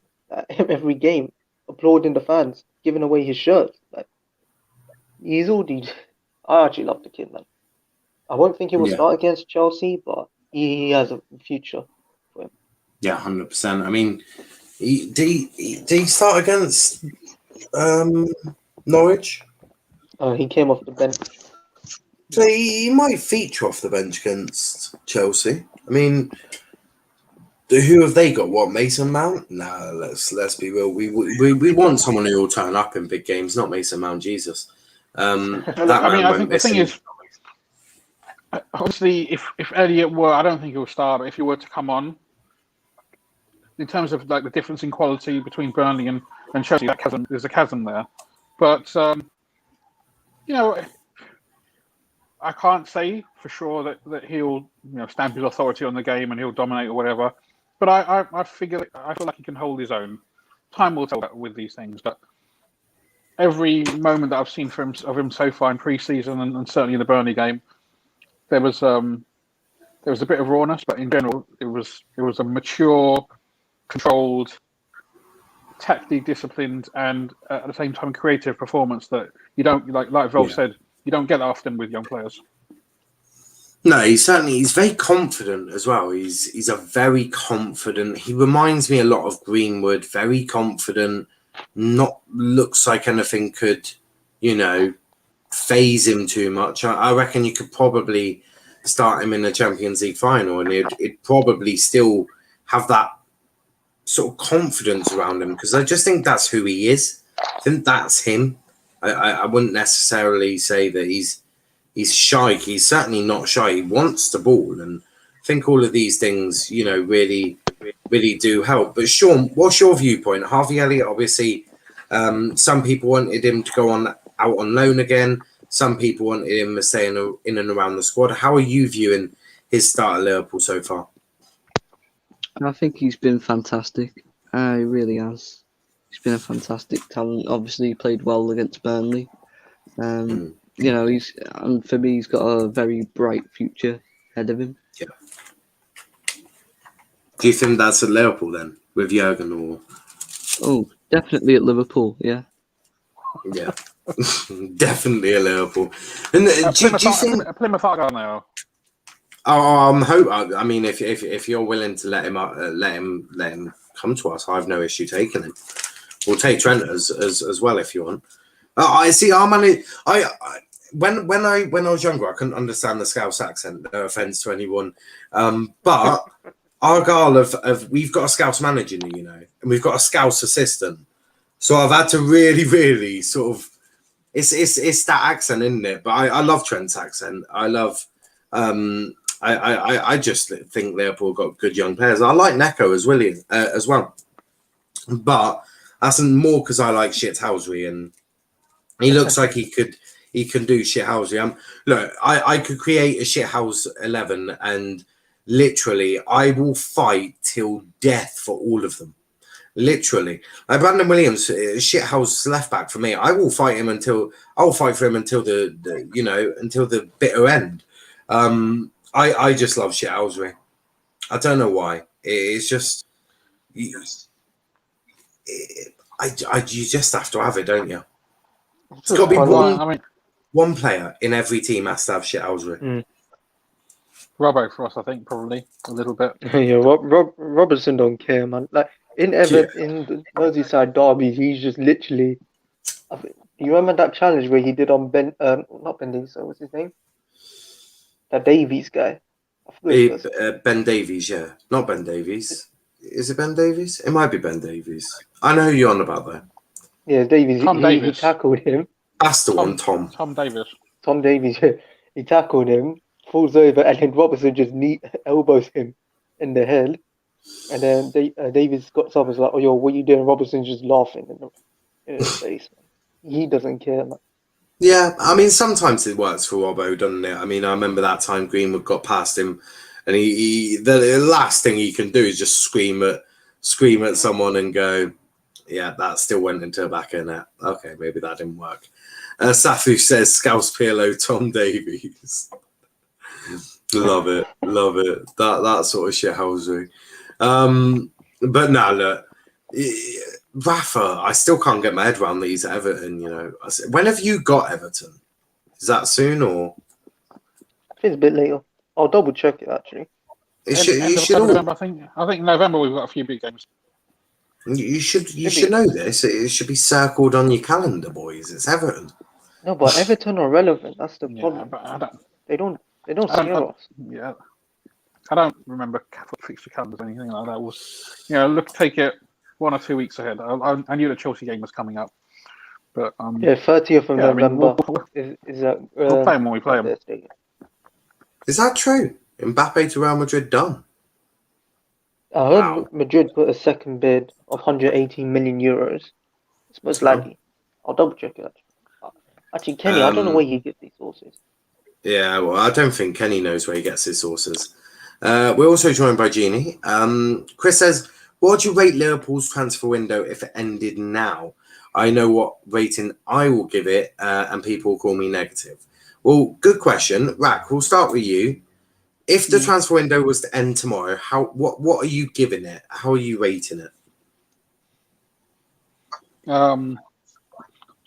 D: every game, applauding the fans, giving away his shirt. He's already. I actually love the kid, man. I won't think he will start against Chelsea, but he has a future.
A: Yeah, 100%. I mean, did he start against Norwich?
D: He came off the bench.
A: So he might feature off the bench against Chelsea. I mean, who have they got? What, Mason Mount? Nah, let's be real. We want someone who will turn up in big games, not Mason Mount. Jesus.
B: I think the thing is, obviously, if Elliot were, I don't think he'll start, but if he were to come on, in terms of like the difference in quality between Burnley and Chelsea, there's a chasm there. But I can't say for sure that he'll stamp his authority on the game and he'll dominate or whatever. But I feel like he can hold his own. Time will tell with these things, but every moment that I've seen of him so far in pre-season and certainly in the Burnley game, there was a bit of rawness, but in general, it was a mature, controlled, tactically disciplined, and at the same time creative performance that you don't like Vol said, you don't get that often with young players.
A: No, he's very confident as well. He's a very confident. He reminds me a lot of Greenwood. Very confident. Not looks like anything could, phase him too much. I reckon you could probably start him in the Champions League final, and it'd probably still have that sort of confidence around him, because I just think that's who he is. I think that's him. I wouldn't necessarily say that he's shy. He's certainly not shy. He wants the ball, and I think all of these things, really, really do help. But Sean, what's your viewpoint? Harvey Elliott, obviously, some people wanted him to go out on loan again. Some people wanted him to stay in and around the squad. How are you viewing his start at Liverpool so far?
C: I think he's been fantastic. He really has. He's been a fantastic talent. Obviously, he played well against Burnley. And for me, he's got a very bright future ahead of him.
A: Yeah. Do you think that's at Liverpool then, with Jurgen, or?
C: Oh, definitely at Liverpool. Yeah.
A: Yeah, definitely at Liverpool. And do you think
B: Plymouth are now?
A: I mean, if you're willing to let him come to us, I have no issue taking him. We'll take Trent as well if you want. I see. When I was younger, I couldn't understand the Scouse accent. No offense to anyone, but Argyle we've got a Scouse manager, and we've got a Scouse assistant. So I've had to really, really sort of. It's that accent, isn't it? But I love Trent's accent. I love. I just think Liverpool got good young players. I like Neco as well, but that's more because I like Shithousery, and he looks like he can do Shithousery. Look, I could create a Shithouse 11, and literally I will fight till death for all of them. Literally, like Brandon Williams, Shithouse left back for me. I will fight him until the bitter end. I just love Shithousery. I don't know why. It's just you just have to have it, don't you? It's got to be one player in every team has to have Shithousery.
B: Robbo for us, I think, probably a little bit.
D: Yeah, Robertson don't care, man. Like in the Merseyside derby, he's just literally. You remember that challenge where he did on not Ben Davies, what's his name? That Davies guy.
A: Ben Davies, yeah. Not Ben Davies. Is it Ben Davies? It might be Ben Davies. I know who you're on about there.
D: Yeah, Davies. He tackled him.
A: That's the one, Tom.
B: Tom Davies.
D: Tom Davies, yeah. He tackled him, falls over, and then Robertson just elbows him in the head. And then Davies got up and was like, "Oh, yo, what are you doing?" Robertson's just laughing in his face. Man. He doesn't care, man.
A: Yeah, I mean, sometimes it works for Robbo, doesn't it? I mean, I remember that time Greenwood got past him, and the last thing he can do is just scream at someone and go, "Yeah, that still went into the back of the net." Okay, maybe that didn't work. Safu says, "Scouse Pirlo, Tom Davies." Love it. That sort of shithousery. But no, look. Rafa, I still can't get my head around that he's at Everton, When have you got Everton? Is that soon or?
D: I think it's a bit later. I'll double check it actually.
A: You should
B: November, I think November we've got a few big games.
A: You should know this. It should be circled on your calendar, boys. It's Everton.
D: No, but Everton are relevant. That's the
B: Yeah,
D: problem.
B: but
D: They don't scare us.
B: Yeah, I don't remember fixture calendars or anything like that. Was take it 1 or 2 weeks ahead. I knew the Chelsea game was coming up, but
D: 30th of November is that
B: we'll play them when we play them.
A: Is that true? Mbappe to Real Madrid done.
D: I heard Madrid put a second bid of 118 million euros. It's most likely. I'll double check it. Actually, Kenny, I don't know where you get these sources.
A: Yeah, well, I don't think Kenny knows where he gets his sources. We're also joined by Gini. Chris says, what would you rate Liverpool's transfer window if it ended now? I know what rating I will give it, and people will call me negative. Well, good question. Rak, we'll start with you. If the transfer window was to end tomorrow, what are you giving it? How are you rating it?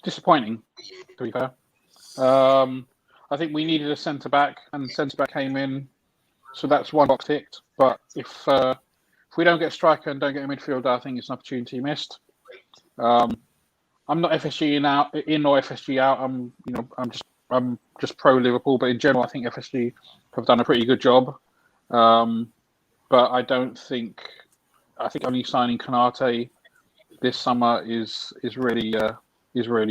B: Disappointing, to be fair. I think we needed a centre back, and centre back came in, so that's one box ticked. But if we don't get a striker and don't get a midfielder, I think it's an opportunity missed. I'm not FSG in or FSG out. I'm just pro Liverpool, but in general, I think FSG have done a pretty good job. But I don't think. I think only signing Konate this summer is really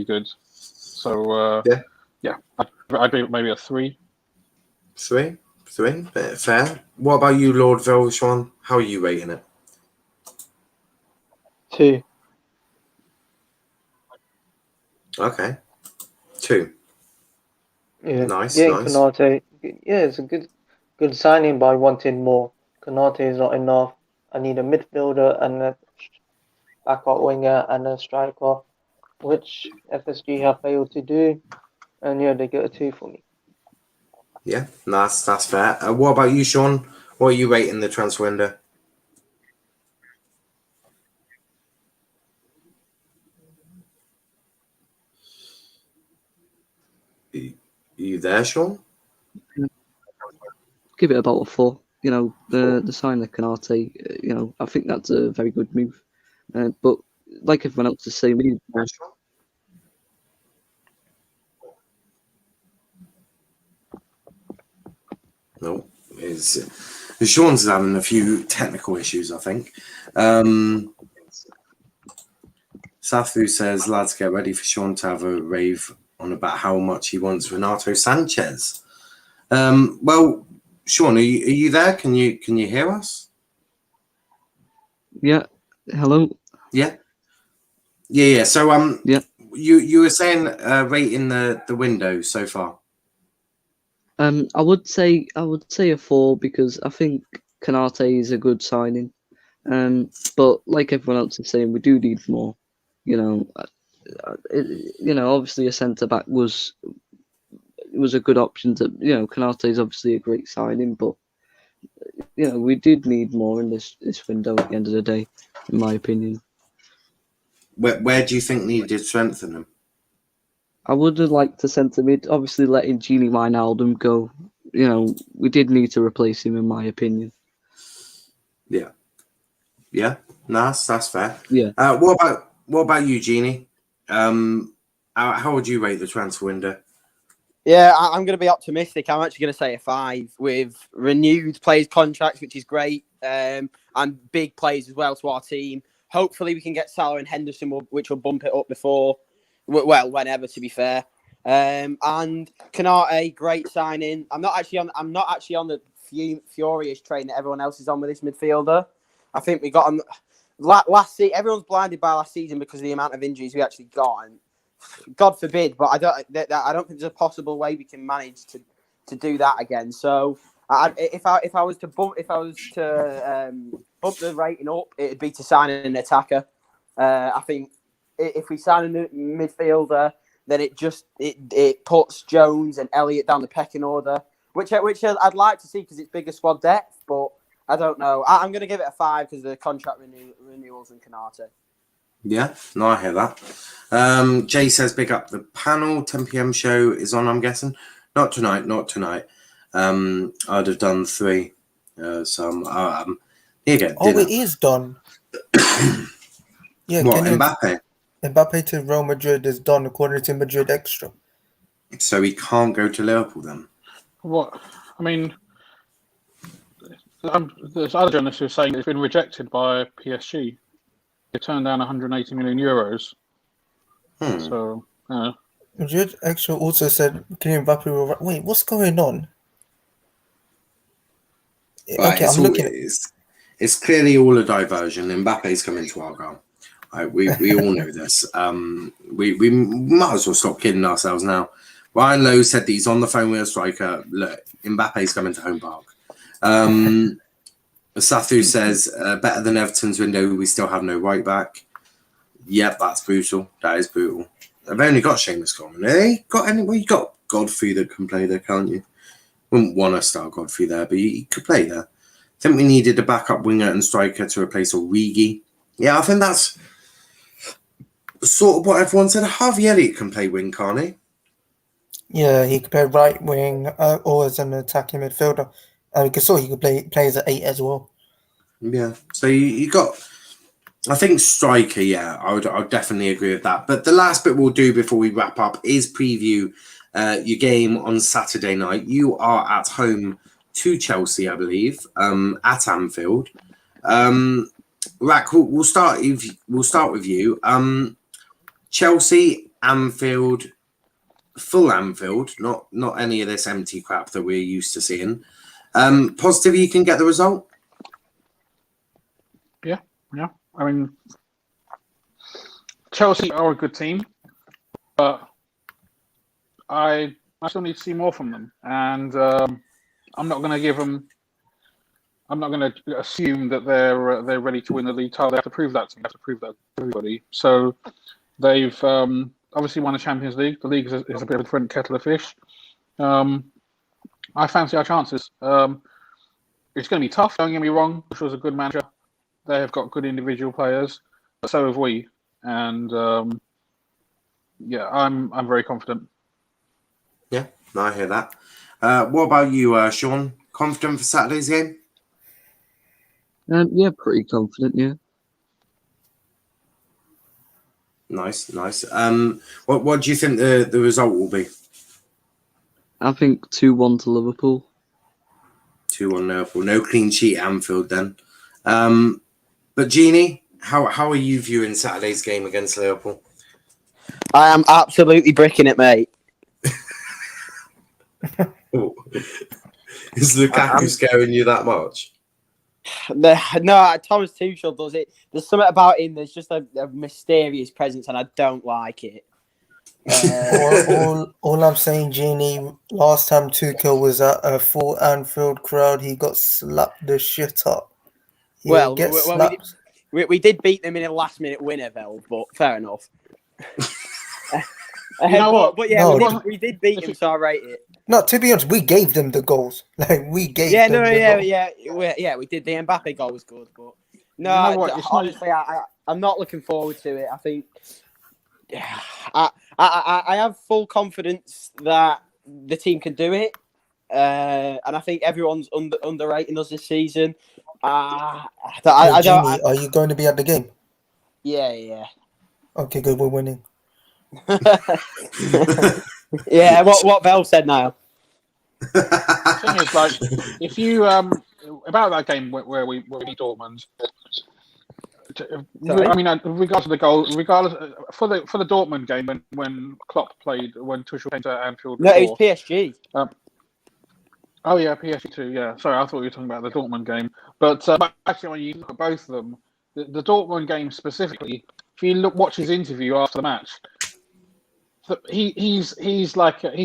B: good. So I'd be maybe a 3.
A: 3, fair. What about you, Lord Velshwan? How are you rating it?
D: 2.
A: Okay, 2.
D: Yeah,
A: nice.
D: Konate. Yeah, it's a good signing, but I wanted more. Konate is not enough. I need a midfielder and a backup winger and a striker, which FSG have failed to do. And they get a 2 for me.
A: Yeah, that's fair. What about you, Sean? What are you rating the transfer window? Are you there, Sean?
C: Give it about a 4. The sign of Konate, I think that's a very good move. But like everyone else is saying, we need more.
A: No, Sean's having a few technical issues, I think. Sathu says, lads, get ready for Sean to have a rave on about how much he wants Renato Sanchez. Well, Sean, are you there? Can you hear us?
C: Yeah. Hello.
A: Yeah. So you were saying rating the window so far.
C: I would say a 4 because I think Konate is a good signing. But like everyone else is saying, we do need more. Obviously a centre back was a good option. Konate is obviously a great signing, but we did need more in this window at the end of the day, in my opinion.
A: Where do you think needed to strengthen them?
C: I would have liked to centre mid. Obviously, letting Gini Wijnaldum go. We did need to replace him, in my opinion.
A: Yeah. No, that's fair.
C: Yeah.
A: What about you, Gini? How would you rate the transfer window?
E: Yeah, I'm going to be optimistic. I'm actually going to say a 5 with renewed players' contracts, which is great, and big players as well to our team. Hopefully, we can get Salah and Henderson, which will bump it up whenever, to be fair. And Konate, great signing. I'm not actually on the furious train that everyone else is on with this midfielder. I think we got him last season. Everyone's blinded by last season because of the amount of injuries we actually got. And God forbid, but I don't think there's a possible way we can manage to do that again. So if I was to bump the rating up, it'd be to sign an attacker. I think if we sign a midfielder, then it puts Jones and Elliott down the pecking order, which I'd like to see because it's bigger squad depth. But I don't know. I'm going to give it a 5 because of the contract renewals and Konate.
A: Yeah, no, I hear that. Jay says, big up the panel. 10 p.m. show is on, I'm guessing. Not tonight. I'd have done 3. Here you go.
F: Oh,
A: Dinner.
F: it is done. Yeah,
A: What,
F: Kylian
A: Mbappe?
F: Mbappe to Real Madrid is done according to Madrid Extra.
A: So he can't go to Liverpool then?
B: What? I mean, there's other journalists who are saying it's been rejected by PSG. They turned down 180 million euros. So,
F: Madrid Extra also said Kylian Mbappe will... Wait, what's going on?
A: Right,
F: Okay, I'm looking at...
A: It's clearly all a diversion. Mbappe's coming to our goal. Right, we all know this. We might as well stop kidding ourselves now. Ryan Lowe said that he's on the phone with a striker. Look, Mbappe's coming to home park. Sathu says, better than Everton's window, we still have no right back. Yep, that's brutal. That is brutal. I've only got Seamus Coleman. Hey, got anyone? You got Godfrey that can play there, can't you? Wouldn't want to start Godfrey there, but he could play there. I think we needed a backup winger and striker to replace Origi. Yeah, I think that's sort of what everyone said. Harvey Elliott can play wing, can't he?
F: Yeah, he could play right wing or as an attacking midfielder. He could play as an 8 as well.
A: Yeah, so you got... I think striker, yeah, I would definitely agree with that. But the last bit we'll do before we wrap up is preview your game on Saturday night. You are at home to Chelsea, I believe, at Anfield. Rak, we'll start with you. Chelsea, Anfield, full Anfield, not any of this empty crap that we're used to seeing. Positive you can get the result?
B: Yeah. I mean, Chelsea are a good team, but I still need to see more from them, and I'm not going to give them. I'm not going to assume that they're ready to win the league title. They have to prove that to me. They have to prove that to everybody. So they've obviously won the Champions League. The league is a bit of a different kettle of fish. I fancy our chances. It's going to be tough. Don't get me wrong. Bush was a good manager. They have got good individual players, but so have we. And I'm very confident.
A: Yeah, I hear that. What about you, Sean? Confident for Saturday's game?
C: Yeah, pretty confident. Yeah.
A: Nice. What do you think the result will be?
C: I think 2-1 to Liverpool.
A: 2-1 Liverpool. No clean sheet at Anfield then. But Gini, how are you viewing Saturday's game against Liverpool?
E: I am absolutely bricking it, mate.
A: Is Lukaku scaring you that much?
E: No, Thomas Tuchel does it. There's something about him. There's just a mysterious presence, and I don't like it.
F: All I'm saying, Genie, last time Tuchel was at a full Anfield crowd, he got slapped the shit up.
E: We did beat them in a last-minute winner, though, but fair enough.
B: You know what?
E: But yeah,
F: No,
E: we did beat them, so I rate it.
F: No, to be honest, we gave them the goals. Like we gave them the goals. We did. The Mbappe goal was good, but
E: no,
B: you know what?
E: honestly, I'm not looking forward to it. I think I have full confidence that the team can do it, and I think everyone's underrating us this season.
F: Are you going to be at the game?
E: Yeah.
F: Okay, good. We're winning.
E: Yeah, what Vel said now.
B: The thing is, like, if you about that game where we beat Dortmund. I mean, regardless of the goal, for the Dortmund game when Klopp played, when Tuchel came to Anfield.
E: No, it was PSG.
B: Oh yeah, PSG too. Yeah, sorry, I thought you were talking about the Dortmund game. But actually, when you look at both of them, the Dortmund game specifically, if you watch his interview after the match, he's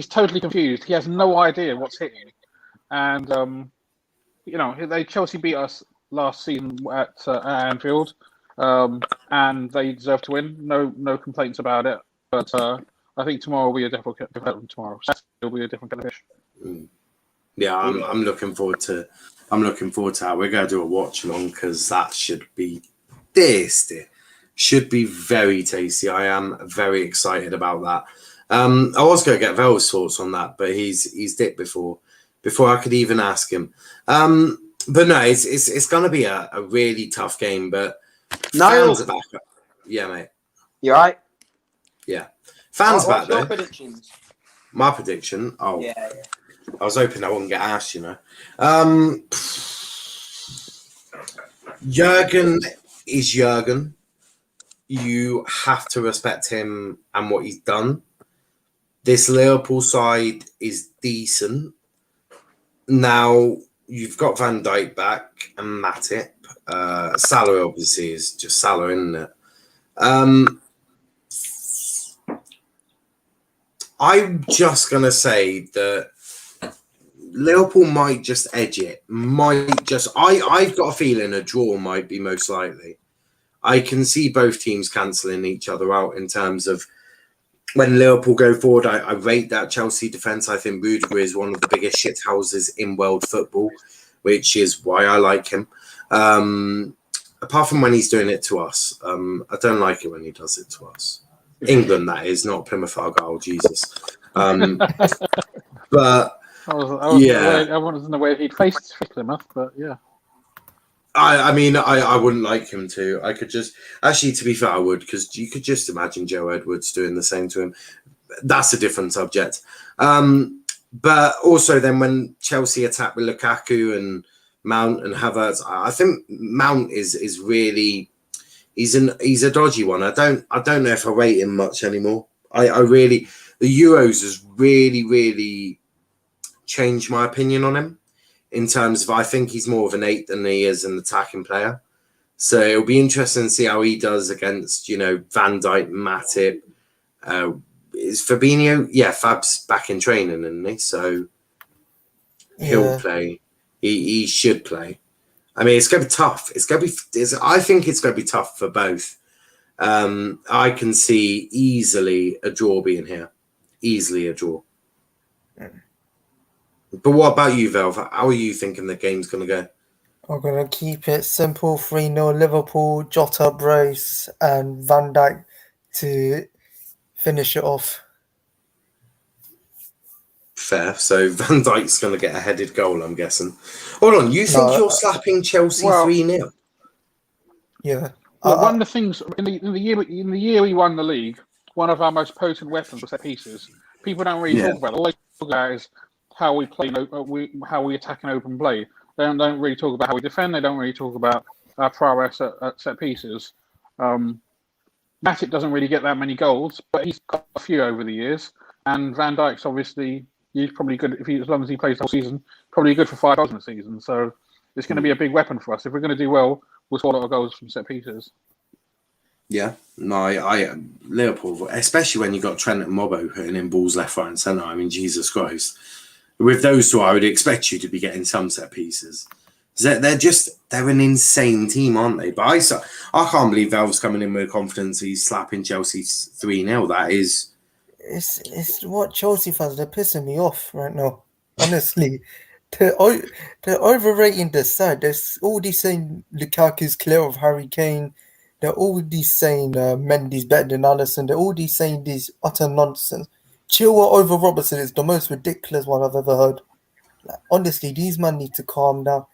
B: totally confused. He has no idea what's hitting, and Chelsea beat us last season at Anfield, and they deserve to win. No complaints about it. But I think tomorrow will be a different tomorrow. Saturday will be a different kind of fish.
A: Yeah, I'm looking forward to. That. We're going to do a watch along because that should be tasty. Should be very tasty. I am very excited about that. I was going to get Vel's thoughts on that, but he's dipped before I could even ask him. But no, it's going to be a really tough game. But
E: Niall,
A: fans are back. Yeah, mate.
E: you all right?
A: Yeah, fans
E: What's
A: back
E: your
A: though.
E: predictions?
A: My prediction. Oh,
E: Yeah.
A: I was hoping I wouldn't get asked. Jurgen is Jurgen. You have to respect him and what he's done. This Liverpool side is decent. Now you've got Van Dijk back and Matip. Salah obviously is just Salah, isn't it? I'm just gonna say that Liverpool might just edge it. I've got a feeling a draw might be most likely. I can see both teams cancelling each other out in terms of when Liverpool go forward. I rate that Chelsea defence. I think Rudiger is one of the biggest shithouses in world football, which is why I like him. Apart from when he's doing it to us. I don't like it when he does it to us. England, that is, not Plymouth Argyle, Jesus. But yeah,
B: I wasn't aware he'd faced Plymouth, but yeah.
A: I mean, I wouldn't like him to. I could just... Actually, to be fair, I would, because you could just imagine Joe Edwards doing the same to him. That's a different subject. But also then when Chelsea attack with Lukaku and Mount and Havertz, I think Mount is really... He's a dodgy one. I don't know if I rate him much anymore. I really... The Euros has really, really changed my opinion on him. In terms of, I think he's more of an 8 than he is an attacking player. So it'll be interesting to see how he does against, Van Dijk, Matip. Is Fabinho? Yeah, Fab's back in training, isn't he? So he'll play. He should play. I mean, it's going to be tough. I think it's going to be tough for both. I can see easily a draw being here. Easily a draw. But what about you, Velv? How are you thinking the game's going to go?
F: I'm going to keep it simple. 3-0 Liverpool, Jota brace, and Van Dijk to finish it off.
A: Fair. So Van Dijk's going to get a headed goal, I'm guessing. Hold on. You think you're slapping Chelsea 3-0?
F: Yeah.
B: Well, one of the things in the year we won the league, one of our most potent weapons was set pieces. People don't really talk about it. All they talk about is how we play, how we attack and open play. They don't really talk about how we defend. They don't really talk about our prowess at set pieces. Matip doesn't really get that many goals, but he's got a few over the years. And Van Dijk's obviously, he's probably good as long as he plays the whole season. Probably good for 5 goals in the season. So it's going to be a big weapon for us. If we're going to do well, we'll score a lot of goals from set pieces.
A: Yeah, no, I Liverpool, especially when you got Trent and Robbo putting in balls left, right, and centre. I mean, Jesus Christ. With those two, I would expect you to be getting some set pieces. They're an insane team, aren't they? But I can't believe Valve's coming in with confidence. He's slapping Chelsea 3-0. That is...
F: It's what Chelsea fans, they're pissing me off right now. Honestly. They're overrating the side. There's already saying Lukaku's clear of Harry Kane. They're already saying Mendy's better than Alisson. They're already saying these utter nonsense. Chilwell over Robertson is the most ridiculous one I've ever heard. Like, honestly, these men need to calm down.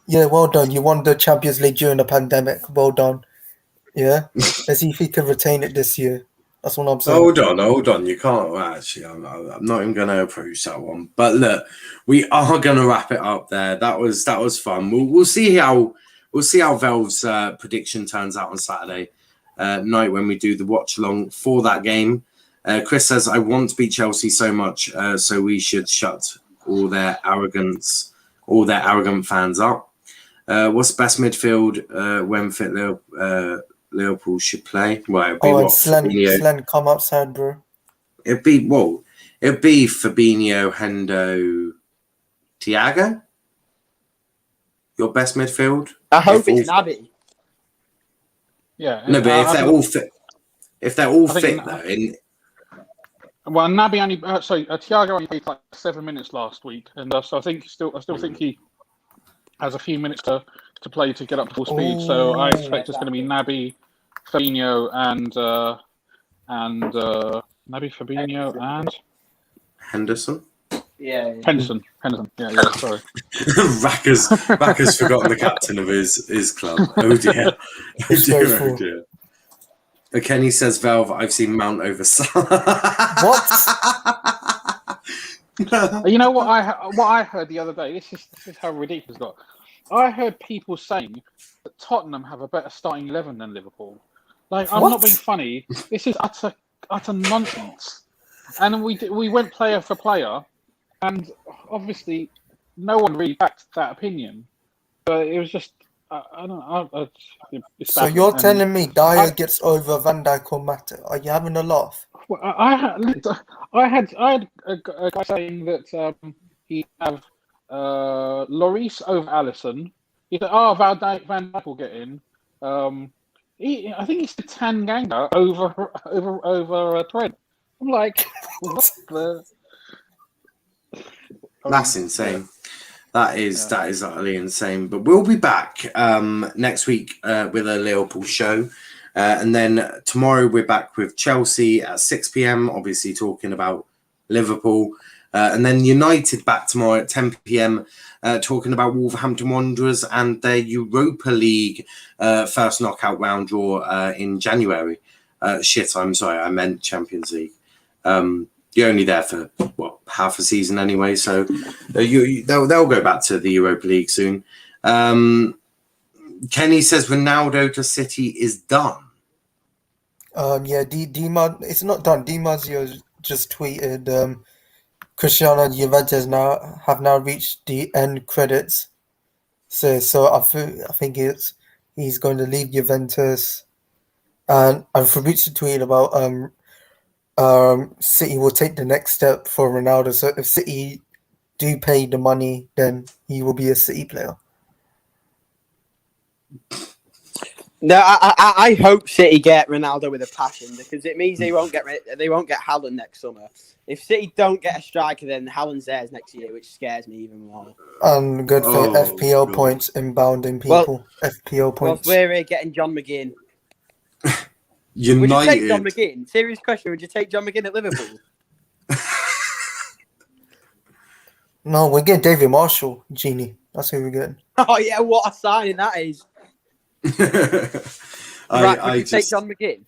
F: Yeah, well done. You won the Champions League during the pandemic. Well done. Yeah? Let's see if he can retain it this year. That's what I'm saying.
A: Hold on. You can't... Well, actually, I'm not even going to approach that one. But look, we are going to wrap it up there. That was fun. We'll see how Velve's prediction turns out on Saturday night when we do the watch along for that game. Chris says, I want to beat Chelsea so much, so we should shut all their arrogant fans up. What's the best midfield when fit Liverpool should play? Well,
F: Slen come outside, bro.
A: It'd be Fabinho, Hendo, Thiago. Your best midfield?
E: I hope it's Naby.
B: Yeah.
A: No, but if they're all fit though,
B: well, Naby only Thiago only played like 7 minutes last week, and so I still think he has a few minutes to play to get up to full speed. So I expect it's going to be Naby, Fabinho, and Naby, Fabinho, and
A: Henderson.
E: Yeah.
B: Henderson. Yeah, sorry.
A: Racker's forgotten the captain of his club. Oh dear. Oh dear. Kenny says, Valve, I've seen Mount over
F: What?
B: You know what I heard the other day? This is how ridiculous it got. I heard people saying that Tottenham have a better starting 11 than Liverpool. Like, I'm not being funny. This is utter nonsense. And we went player for player, and obviously no one really backed that opinion. But it was just I don't know.
F: So you're telling me Dyer gets over Van Dijk or Matip? Are you having a laugh?
B: Well, I had a guy saying that he'd have Lloris over Alisson. He said, "Oh, Van Dijk will get in." I think it's the Tanganga over Trent. I'm like, what the?
A: That's insane. That is utterly insane. But we'll be back next week with a Liverpool show. And then tomorrow we're back with Chelsea at 6 p.m, obviously talking about Liverpool. And then United back tomorrow at 10 p.m, talking about Wolverhampton Wanderers and their Europa League first knockout round draw in January. I'm sorry, I meant Champions League. You're only there for half a season anyway, so they'll go back to the Europa League soon. Kenny says Ronaldo to City is done.
F: Yeah, it's not done. Di Marzio just tweeted Cristiano and Juventus have now reached the end credits. So I think he's going to leave Juventus. And Fabrizio tweeted about City will take the next step for Ronaldo. So if City do pay the money, then he will be a City player.
E: No, I hope City get Ronaldo with a passion, because it means they won't get Haaland next summer. If City don't get a striker, then Haaland's theirs next year, which scares me even more.
F: And good for FPL points, inbounding people. FPL points.
E: Well, we're getting John McGinn.
A: United.
E: Would you take John McGinn? Serious question. Would you take John McGinn at Liverpool?
F: No, we're getting David Marshall, Gini. That's who we're getting.
E: Oh yeah, what a signing that is. Would you take John McGinn?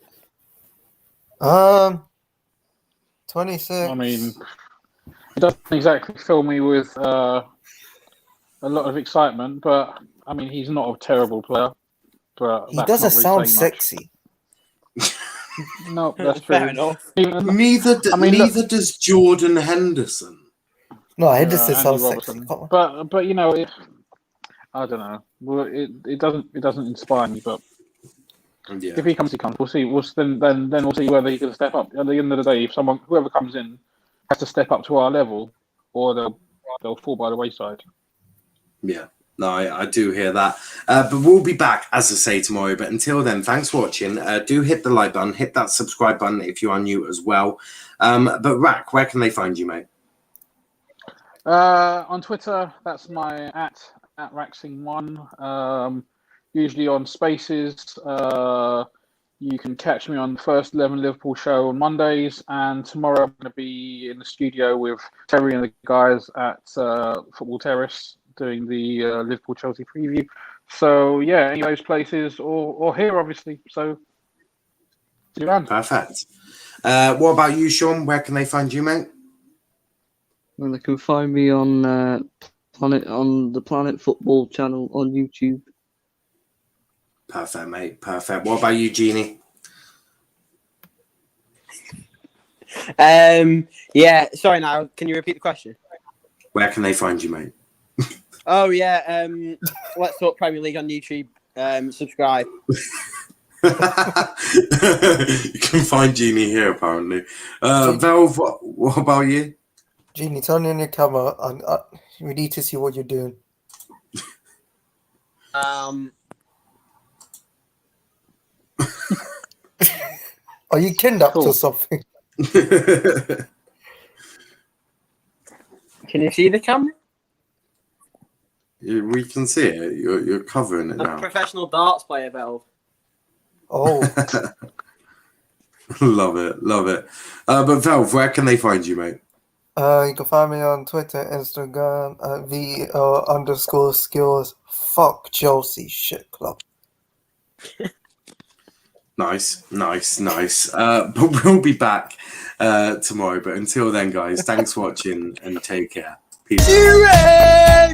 F: 26.
B: I mean, it doesn't exactly fill me with a lot of excitement, but I mean, he's not a terrible player. But
F: he doesn't sound sexy.
B: No, that's
E: fair enough.
A: Neither does Jordan Henderson.
F: No, Henderson sounds sexy.
B: But you know, I don't know. Well, it doesn't inspire me. But if he comes, he comes. We'll see. Then we'll see whether he can step up. At the end of the day, if whoever comes in has to step up to our level, or they'll fall by the wayside.
A: Yeah. No, I do hear that. But we'll be back, as I say, tomorrow. But until then, thanks for watching. Do hit the like button, hit that subscribe button if you are new as well. But Rak, where can they find you, mate?
B: On Twitter, that's my at Raxing1. Usually on Spaces. You can catch me on the First 11 Liverpool show on Mondays, and tomorrow I'm going to be in the studio with Terry and the guys at Football Terrace doing the Liverpool Chelsea preview. So yeah, any of those places or here, obviously. So see you around.
A: Perfect. What about you, Sean? Where can they find you, mate?
C: Well, they can find me on the Planet Football channel on YouTube.
A: Perfect, mate. Perfect. What about you, Gini?
E: Yeah. Sorry, Niall. Can you repeat the question?
A: Where can they find you, mate?
E: Oh yeah. Let's Talk Premier League on YouTube. Subscribe.
A: You can find Gini here, apparently. Valve, what about you?
F: Gini, turn on your camera and we need to see what you're doing. Are you kidnapped or something?
E: Can you see the camera?
A: We can see it. You're covering it now.
E: A professional darts player, Valve.
F: Oh.
A: Love it. But Valve, where can they find you, mate?
F: You can find me on Twitter, Instagram at _skills. Fuck Chelsea, shit club.
A: Nice. But we'll be back tomorrow. But until then, guys, thanks for watching and take care. Peace.
E: Pairings!